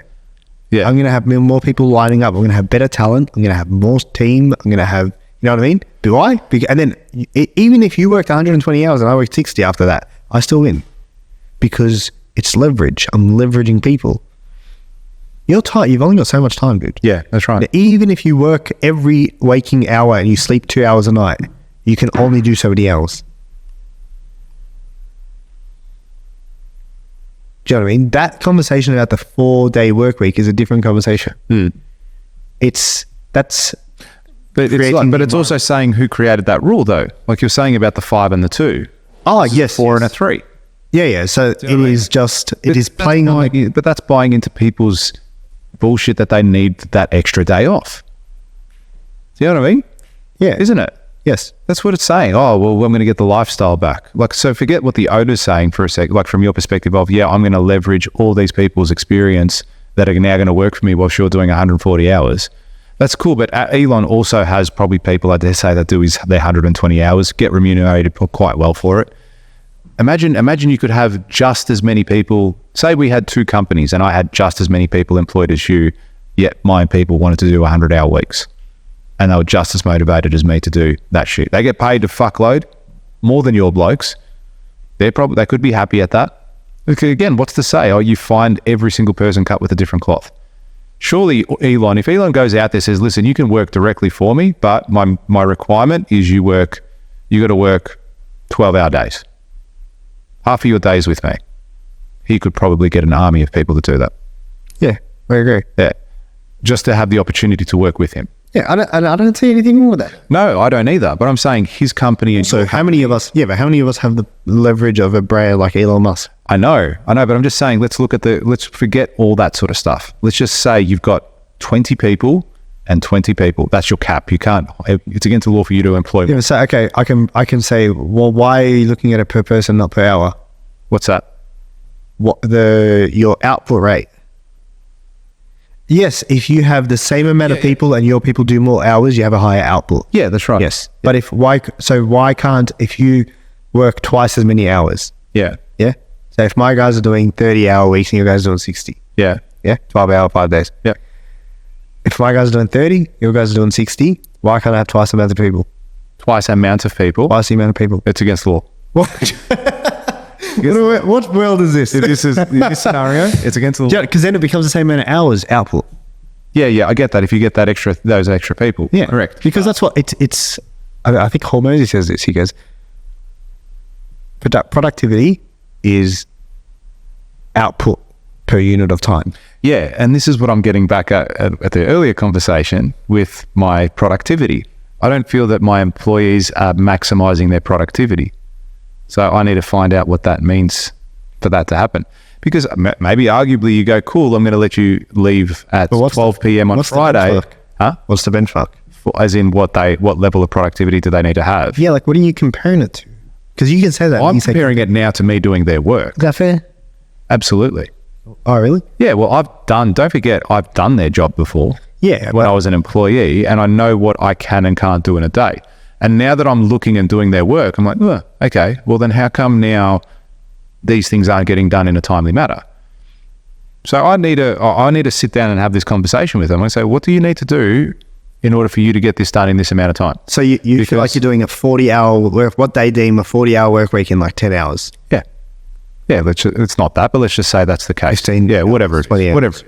Yeah. I'm going to have more people lining up. I'm going to have better talent. I'm going to have more team. I'm going to have, you know what I mean? Why? And then even if you worked 120 hours and I worked 60 after that, I still win. Because it's leverage. I'm leveraging people. You're tired. You've only got so much time, dude. Yeah, that's right. Even if you work every waking hour and you sleep 2 hours a night, you can only do so many hours. Do you know what I mean? That conversation about the 4-day work week is a different conversation. It's also saying who created that rule, though. Like you're saying about the 5 and the 2. Oh, yes. 4 and a 3. Yeah. So it is playing on. But that's buying into people's bullshit that they need that extra day off. Do you know what I mean? Yeah. Isn't it? Yes. That's what it's saying. Oh, well, I'm going to get the lifestyle back. Like, so forget what the owner's saying for a sec. Like, from your perspective of, yeah, I'm going to leverage all these people's experience that are now going to work for me while you're doing 140 hours. That's cool. But Elon also has probably people, I dare say, that do their 120 hours, get remunerated quite well for it. Imagine you could have just as many people. Say we had 2 companies and I had just as many people employed as you, yet my people wanted to do 100-hour weeks. And they were just as motivated as me to do that shit. They get paid a fuckload, more than your blokes. They could be happy at that. Okay, again, what's to say? Oh, you find every single person cut with a different cloth. Surely Elon, if Elon goes out there and says, listen, you can work directly for me, but my requirement is you got to work 12-hour days. Half of your days with me. He could probably get an army of people to do that. Yeah, I agree. Yeah, just to have the opportunity to work with him. Yeah, I don't see anything wrong with that. No, I don't either. But I'm saying his company. So how many of us? Yeah, but how many of us have the leverage of a brand like Elon Musk? I know. But I'm just saying, let's forget all that sort of stuff. Let's just say you've got 20 people and 20 people. That's your cap. You can't. It's against the law for you to employ. Yeah. So okay, I can say, well, why are you looking at it per person, not per hour? What's that? Your output rate. Yes, if you have the same amount of people and your people do more hours, you have a higher output. Yeah, that's right. Yes, but why can't, if you work twice as many hours? Yeah. Yeah. So if my guys are doing 30-hour weeks and your guys are doing 60. Yeah. Yeah. 12-hour, 5 days. Yeah. If my guys are doing 30, your guys are doing 60. Why can't I have twice the amount of people? Twice the amount of people. Twice the amount of people. It's against the law. What? What world is this? This is this scenario. It's against the law. Yeah, because then it becomes the same amount of hours output. Yeah, I get that. If you get those extra people, yeah, correct. Because that's what it's. I think Hormozy says this. He goes, productivity is output per unit of time. Yeah, and this is what I'm getting back at the earlier conversation with my productivity. I don't feel that my employees are maximizing their productivity. So I need to find out what that means for that to happen. Because maybe arguably you go, cool, I'm going to let you leave at 12 p.m. on Friday. Huh? What's the benchmark? As in what level of productivity do they need to have? Yeah, like what are you comparing it to? Because you can say that. I'm comparing it now to me doing their work. Is that fair? Absolutely. Oh, really? Yeah, well, don't forget, I've done their job before. Yeah. When I was an employee, and I know what I can and can't do in a day. And now that I'm looking and doing their work, I'm like, oh, okay, well then how come now these things aren't getting done in a timely manner? So I need to sit down and have this conversation with them. I say, what do you need to do in order for you to get this done in this amount of time? So you feel like you're doing a 40-hour work, what they deem a 40-hour work week in like 10 hours. Yeah. Yeah, it's not that, but let's just say that's the case. 15, yeah, whatever it is.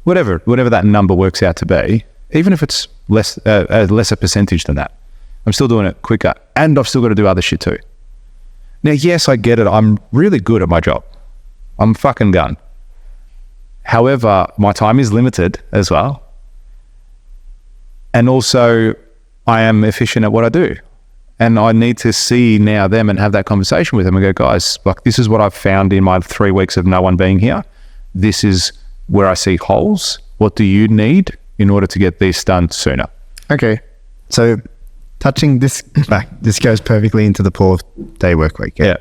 Whatever that number works out to be, even if it's a lesser percentage than that. I'm still doing it quicker, and I've still got to do other shit too. Now, yes, I get it. I'm really good at my job. I'm fucking gun. However, my time is limited as well. And also, I am efficient at what I do. And I need to see now them and have that conversation with them and go, guys, like, this is what I've found in my 3 weeks of no one being here. This is where I see holes. What do you need in order to get this done sooner? Okay. So touching this back, this goes perfectly into the 4-day work week. Yeah.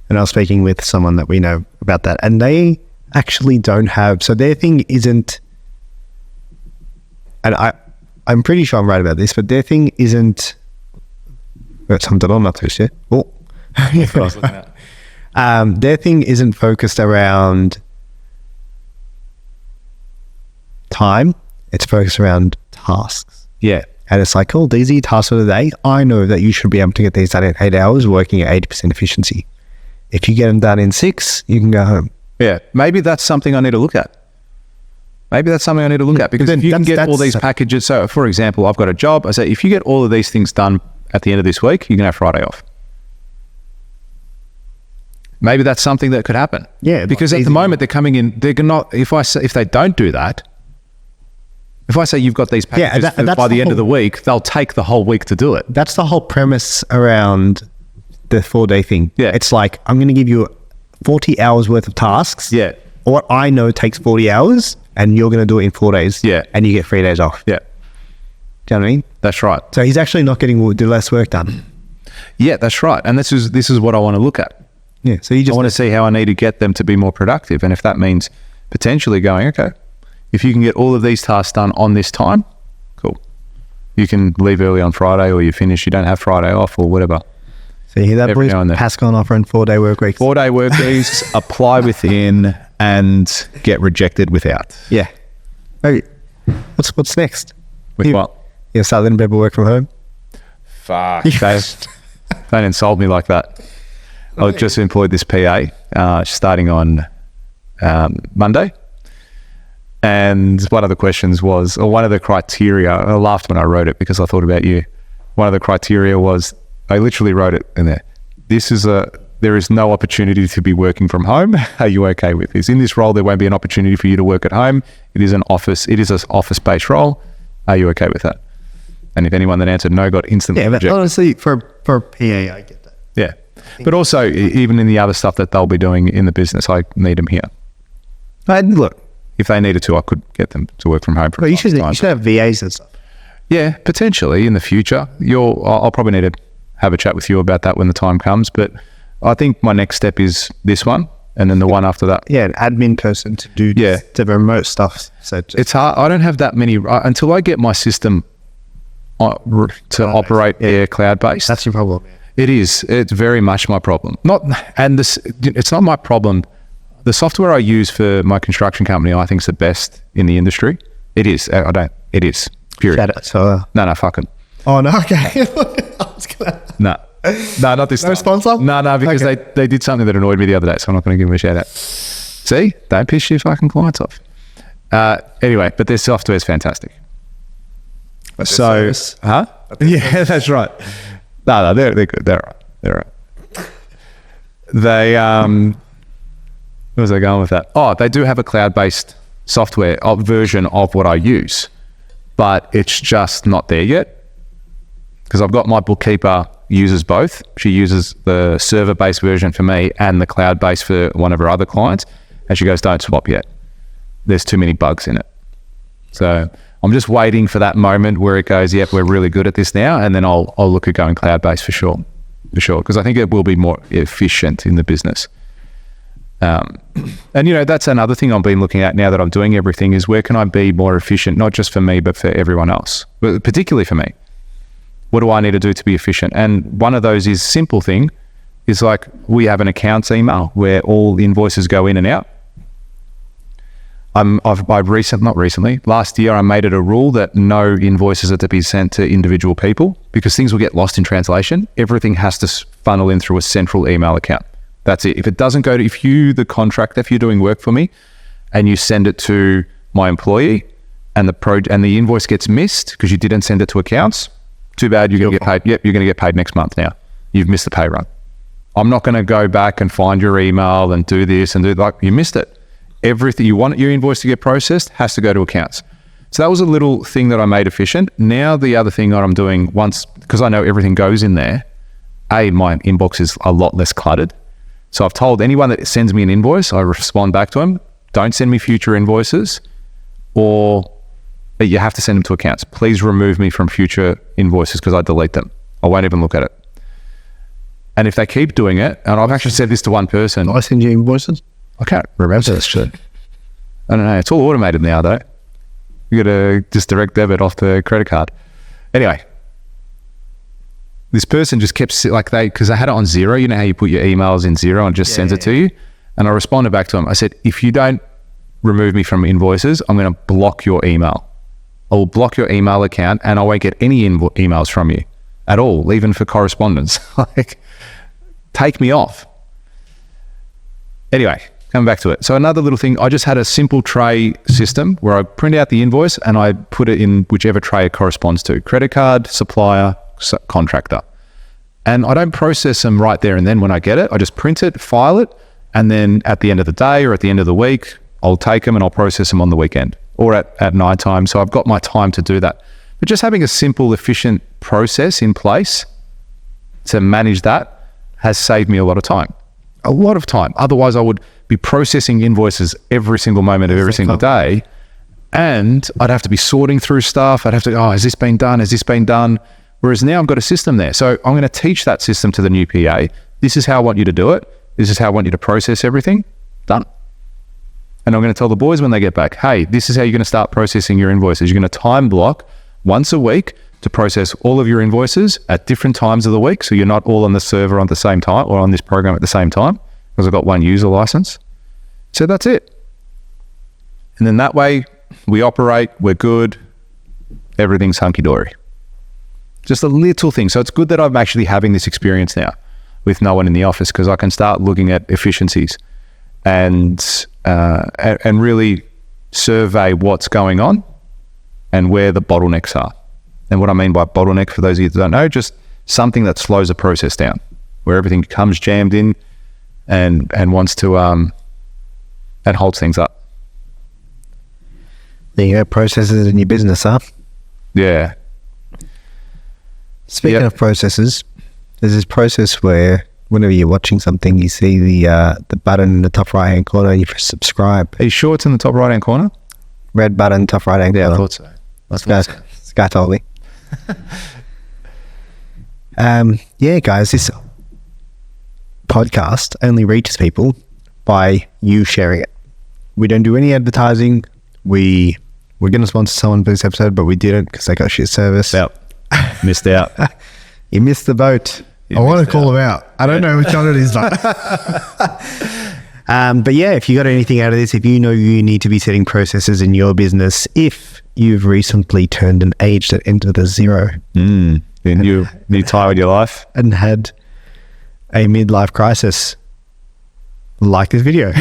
And I was speaking with someone that we know about that, and they actually don't have, so their thing isn't, and I'm pretty sure I'm right about this, but their thing isn't, something on that too, yeah? Oh. That's what I was looking at. Their thing isn't focused around time, it's focused around tasks. Yeah. And it's like, oh, these are your tasks for the day. I know that you should be able to get these done in 8 hours, working at 80% efficiency. If you get them done in 6, you can go home. Yeah. Maybe that's something I need to look at. Because if you can get all these packages. So, for example, I've got a job. I say, if you get all of these things done at the end of this week, you can have Friday off. Maybe that's something that could happen. Yeah. Because at the moment they're coming in, they're not, if they don't do that, if I say you've got these packages by the end of the week, they'll take the whole week to do it. That's the whole premise around the 4-day thing. Yeah. It's like, I'm going to give you 40 hours worth of tasks. Yeah. What I know takes 40 hours and you're going to do it in 4 days. Yeah. And you get 3 days off. Yeah. Do you know what I mean? That's right. So he's actually not getting the less work done. Yeah, that's right. And this is what I want to look at. Yeah. So you I want to see how I need to get them to be more productive. And if that means potentially going, okay, if you can get all of these tasks done on this time, cool. You can leave early on Friday, or you finish, you don't have Friday off or whatever. So you hear that, Every boys? now and then. Pascal offering 4-day work weeks. 4-day work weeks, apply within and get rejected without. Yeah. Okay. What's next? With you, what? You start letting people work from home? Fuck. Don't insult me like that. I just employed this PA starting on Monday. And one of the questions was, or one of the criteria, I laughed when I wrote it because I thought about you. One of the criteria was, I literally wrote it in there. There is no opportunity to be working from home. Are you okay with this? In this role, there won't be an opportunity for you to work at home. It is an office-based role. Are you okay with that? And if anyone that answered no got instantly but rejected. honestly, for PA, I get that. Yeah. But also, even in the other stuff that they'll be doing in the business, I need them here. Look, If they needed to, I could get them to work from home for you should have VAs and stuff. Yeah, potentially in the future. I'll probably need to have a chat with you about that when the time comes. But I think my next step is this one, and then the one after that. Yeah, an admin person to do the remote stuff. So It's hard. I don't have that many until I get my system to operate cloud-based. that's your problem. It is. It's very much my problem. It's not my problem. The software I use for my construction company, I think, is the best in the industry. It is. It is. Period. No, fuck it. Oh, no, okay. No, not this time. No sponsor? No, because they did something that annoyed me the other day, so I'm not going to give them a shout out. See? Don't piss your fucking clients off. Anyway, but their software is fantastic. Huh? Yeah, that's right. No, they're good. They're all right. They're all right. They, where was I going with that? Oh, they do have a cloud-based software version of what I use, but it's just not there yet. Because I've got my bookkeeper uses both. She uses the server-based version for me and the cloud-based for one of her other clients. And she goes, don't swap yet. There's too many bugs in it. So I'm just waiting for that moment where it goes, yep, we're really good at this now. And then I'll look at going cloud-based for sure. Because I think it will be more efficient in the business. And, that's another thing I've been looking at now that I'm doing everything is where can I be more efficient, not just for me, but for everyone else, but particularly for me. What do I need to do to be efficient? And one of those is simple thing is like we have an accounts email where all invoices go in and out. Last year I made it a rule that no invoices are to be sent to individual people because things will get lost in translation. Everything has to funnel in through a central email account. That's it. If it doesn't go to, if you're doing work for me and you send it to my employee and the invoice gets missed because you didn't send it to accounts, too bad, you're going to get paid. Yep, you're going to get paid next month now. You've missed the pay run. I'm not going to go back and find your email and do this and do like you missed it. Everything you want your invoice to get processed has to go to accounts. So that was a little thing that I made efficient. Now the other thing that I'm doing because I know everything goes in there, my inbox is a lot less cluttered. So I've told anyone that sends me an invoice, I respond back to them, don't send me future invoices or you have to send them to accounts. Please remove me from future invoices because I delete them. I won't even look at it. And if they keep doing it, and I've actually said this to one person. I send you invoices? I can't remember this shit. I don't know. It's all automated now though. You got to just direct debit off the credit card. Anyway, this person just kept because I had it on zero. You know how you put your emails in zero and it just sends it to you? And I responded back to him. I said, if you don't remove me from invoices, I'm going to block your email. I will block your email account and I won't get any emails from you at all, even for correspondence. Take me off. Anyway, coming back to it. So another little thing, I just had a simple tray system where I print out the invoice and I put it in whichever tray it corresponds to, credit card, supplier, contractor. And I don't process them right there and then when I get it. I just print it, file it, and then at the end of the day or at the end of the week, I'll take them and I'll process them on the weekend or at night time. So I've got my time to do that. But just having a simple, efficient process in place to manage that has saved me a lot of time. A lot of time. Otherwise, I would be processing invoices every single moment of every single day. And I'd have to be sorting through stuff. I'd have to, has this been done? Has this been done? Whereas now I've got a system there. So I'm going to teach that system to the new PA. This is how I want you to do it. This is how I want you to process everything. Done. And I'm going to tell the boys when they get back, hey, this is how you're going to start processing your invoices. You're going to time block once a week to process all of your invoices at different times of the week. So you're not all on the server at the same time or on this program at the same time, because I've got one user license. So that's it. And then that way we operate, we're good, everything's hunky-dory. Just a little thing. So it's good that I'm actually having this experience now with no one in the office, because I can start looking at efficiencies and really survey what's going on and where the bottlenecks are. And what I mean by bottleneck, for those of you that don't know, just something that slows a process down, where everything comes jammed in and wants to and holds things up. There you go, processes in your business, huh? Yeah. Speaking of processes, there's this process where whenever you're watching something, you see the button in the top right hand corner and you press subscribe. Are you sure it's in the top right hand corner? Red button, top right hand corner. I thought so. Sky told me. Yeah, guys, this podcast only reaches people by you sharing it. We don't do any advertising. We were going to sponsor someone for this episode, but we didn't because they got shit service. Yep. Missed out. You missed the boat. I want to call them out. I don't know which one it is, though. But yeah, if you got anything out of this, if you know you need to be setting processes in your business, if you've recently turned an age that entered a zero, New tie with your life, and had a midlife crisis, like this video,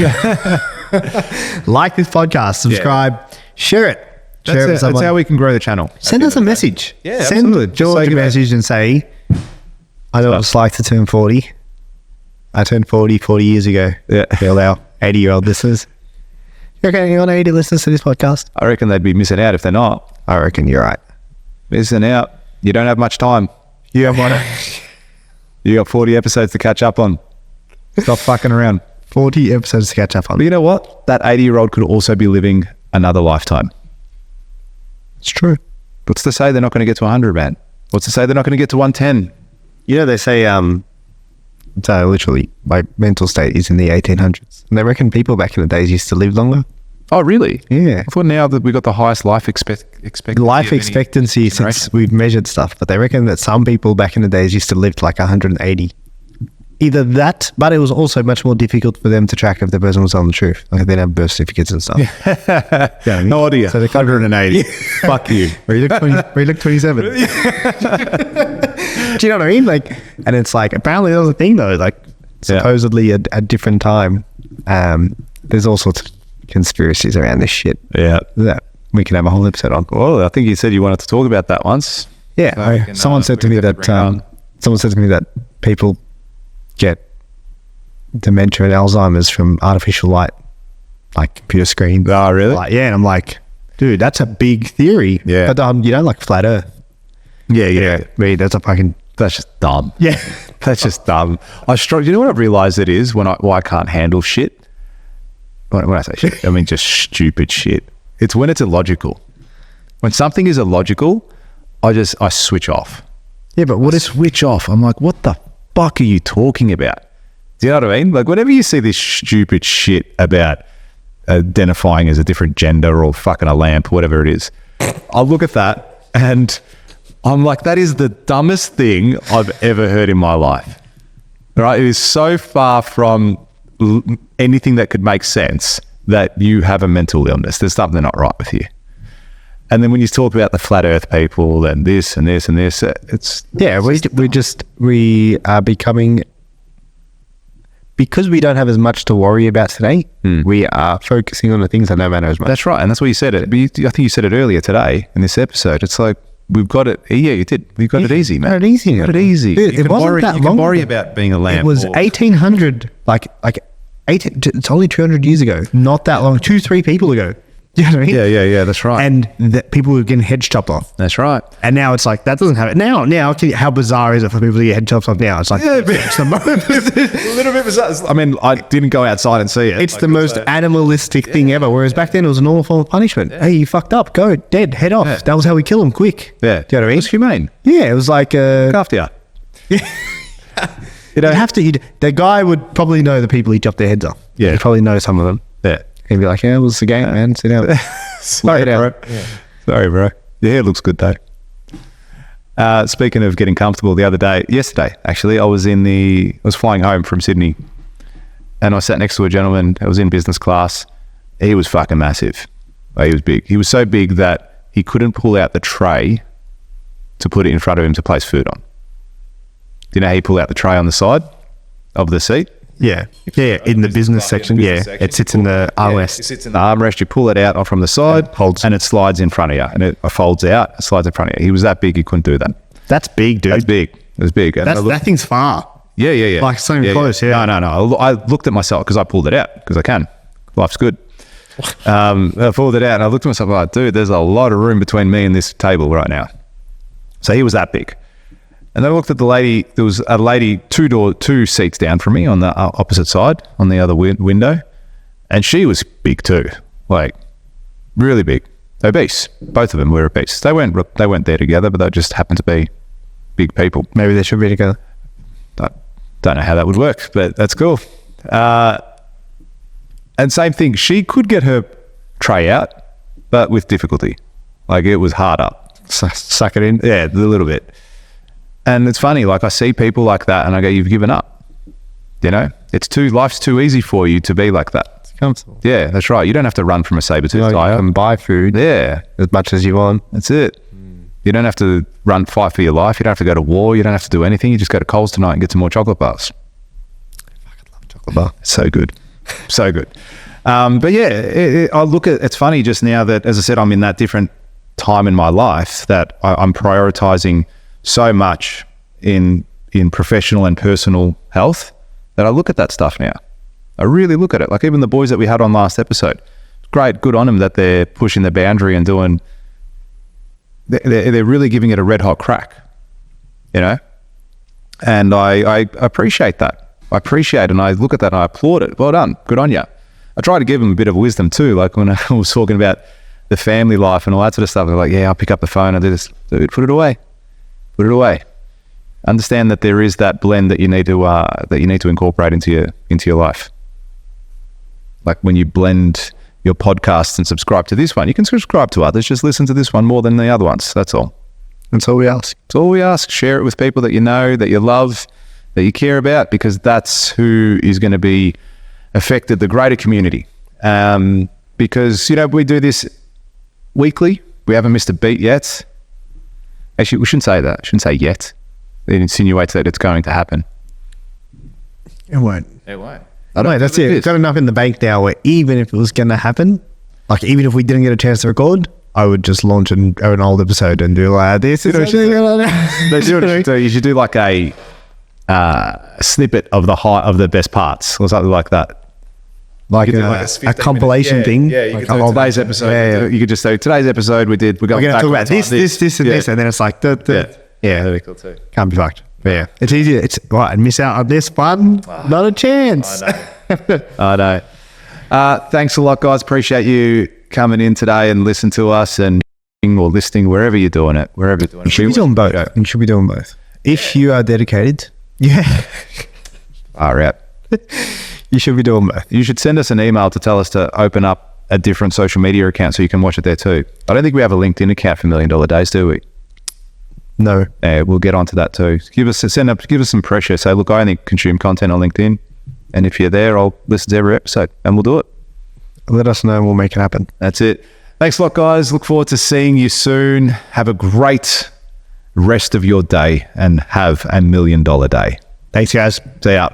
like this podcast, subscribe, share it. Share it with someone. That's how we can grow the channel. Send us a message. Yeah, Send absolutely. George a message and say, I know what it's like to turn 40. I turned 40 years ago. Yeah. All our 80-year-old listeners. You reckon anyone 80 listens to this podcast? I reckon they'd be missing out if they're not. I reckon you're right. Missing out. You don't have much time. You have one. You got 40 episodes to catch up on. Stop fucking around. 40 episodes to catch up on. But you know what? That 80-year-old could also be living another lifetime. It's true. What's to say they're not going to get to 100, man? What's to say they're not going to get to 110? You know, they say, so literally, my mental state is in the 1800s. And they reckon people back in the days used to live longer. Oh, really? Yeah. I thought now that we got the highest life expectancy. Life expectancy since we've measured stuff. But they reckon that some people back in the days used to live to like 180. Either that, but it was also much more difficult for them to track if the person was telling the truth. Like they didn't have birth certificates and stuff. Yeah, no idea. So they 180. Fuck you. Where you look 27. Do you know what I mean? Like, and it's like, apparently there was a thing though, like supposedly at a different time. There's all sorts of conspiracies around this shit. Yeah. That we can have a whole episode on. Well, I think you said you wanted to talk about that once. Yeah. So someone said to me that people get dementia and Alzheimer's from artificial light, like computer screens. Oh, really? Like, yeah, and I'm like, dude, that's a big theory. Yeah. But you know, like flat Earth. Yeah. That's just dumb. Yeah. That's just dumb. You know what I've realized it is why I can't handle shit? When I say shit, I mean just stupid shit. It's when it's illogical. When something is illogical, I switch off. Yeah, but what if switch off? I'm like, what the fuck are you talking about? Do you know what I mean? Like whenever you see this stupid shit about identifying as a different gender or fucking a lamp, whatever it is, I'll look at that and I'm like, that is the dumbest thing I've ever heard in my life. Right? It is so far from anything that could make sense that you have a mental illness. There's something not right with you. And then when you talk about the flat earth people and this and this and this, it's... Yeah, we are becoming... Because we don't have as much to worry about today, we are focusing on the things that don't matter as much. That's right, and that's what you said. I think you said it earlier today in this episode. It's like, we've got it... Yeah, you did. We've got it easy, man. Got it easy. Got it easy. Dude, you it wasn't that long. You can worry about being a lamp. It was 1800, it's only 200 years ago. Not that long. 2-3 people ago. You know what I mean? Yeah. That's right. And people were getting heads chopped off. That's right. And now it's like, that doesn't happen. Now, how bizarre is it for people to get head chopped off now? It's like, it's the most, A little bit bizarre. I mean, I didn't go outside and see it. it's the most animalistic thing ever. Whereas back then it was a normal form of punishment. Hey, you fucked up, go, dead, head off. Yeah. That was how we kill them, quick. Yeah. Do you know what I mean? It was humane. Yeah, it was like, Look after you. you'd have to, the guy would probably know the people he chopped their heads off. Yeah. He'd probably know some of them. Yeah. He'd be like, yeah, it was the game, man. Sit down. Sorry, bro. Sorry, bro. Your hair looks good, though. Speaking of getting comfortable, yesterday, actually, I was flying home from Sydney, and I sat next to a gentleman. I was in business class. He was fucking massive. Like, he was big. He was so big that he couldn't pull out the tray to put it in front of him to place food on. Do you know how you pull out the tray on the side of the seat? Yeah. In the business section. Yeah. It sits in the armrest. It sits in the armrest. You pull it out from the side, and it slides in front of you, and it folds out. It slides in front of you. He was that big. He couldn't do that. That's big, dude. That's big. It was big. And That thing's far. Yeah. Like, so close, yeah. No. I looked at myself because I pulled it out because I can. Life's good. I pulled it out and I looked at myself like, dude, there's a lot of room between me and this table right now. So he was that big. And then I looked at the lady. There was a lady two seats down from me on the opposite side, on the other window, and she was big too, like really big, obese. Both of them were obese. They weren't there together, but they just happened to be big people. Maybe they should be together. Don't know how that would work, but that's cool. And same thing, she could get her tray out, but with difficulty. Like, it was harder. Suck it in. Yeah, a little bit. And it's funny, like, I see people like that and I go, you've given up. You know, life's too easy for you to be like that. It's comfortable. Yeah, that's right. You don't have to run from a saber-tooth tiger. You can buy food as much as you want. That's it. You don't have to fight for your life. You don't have to go to war. You don't have to do anything. You just go to Coles tonight and get some more chocolate bars. I fucking love chocolate bar. So good. So good. But yeah, I look at, it's funny just now that, as I said, I'm in that different time in my life that I'm prioritizing so much in professional and personal health that I look at that stuff now. I really look at it. Like, even the boys that we had on last episode, great, good on them that they're pushing the boundary and they're really giving it a red hot crack, you know? And I appreciate that. I appreciate it, and I look at that and I applaud it. Well done. Good on you. I try to give them a bit of wisdom too. Like, when I was talking about the family life and all that sort of stuff, they're like, yeah, I'll pick up the phone and do this. Dude, put it away. Put it away. Understand that there is that blend that you need to incorporate into your life. Like, when you blend your podcasts and subscribe to this one, you can subscribe to others. Just listen to this one more than the other ones. That's all. That's all we ask. That's all we ask. Share it with people that you know, that you love, that you care about, because that's who is going to be affected, the greater community. Because, you know, we do this weekly. We haven't missed a beat yet. Actually, we shouldn't say that. I shouldn't say yet. It insinuates that it's going to happen. It won't. It won't. No, that's it. We've got enough in the bank now where even if it was going to happen, like, even if we didn't get a chance to record, I would just launch an old episode and do like this. You should do like a snippet of the best parts or something like that. Like a compilation thing. Yeah, you could do today's episode. Yeah. You could just say, today's episode we're going to talk about this, and this, and then it's like, that'd be cool too. Can't be fucked. But yeah, it's easy. It's right. And miss out on this one, not a chance. I know. Thanks a lot, guys. Appreciate you coming in today and listening to us and listening wherever you're doing it. You should be doing both. You should be doing both. If you are dedicated, far out. You should be doing both. You should send us an email to tell us to open up a different social media account so you can watch it there too. I don't think we have a LinkedIn account for $1 Million Days, do we? No. Yeah, we'll get onto that too. Give us some pressure. Say, look, I only consume content on LinkedIn, and if you're there, I'll listen to every episode, and we'll do it. Let us know and we'll make it happen. That's it. Thanks a lot, guys. Look forward to seeing you soon. Have a great rest of your day and have $1 million day. Thanks, guys. See ya.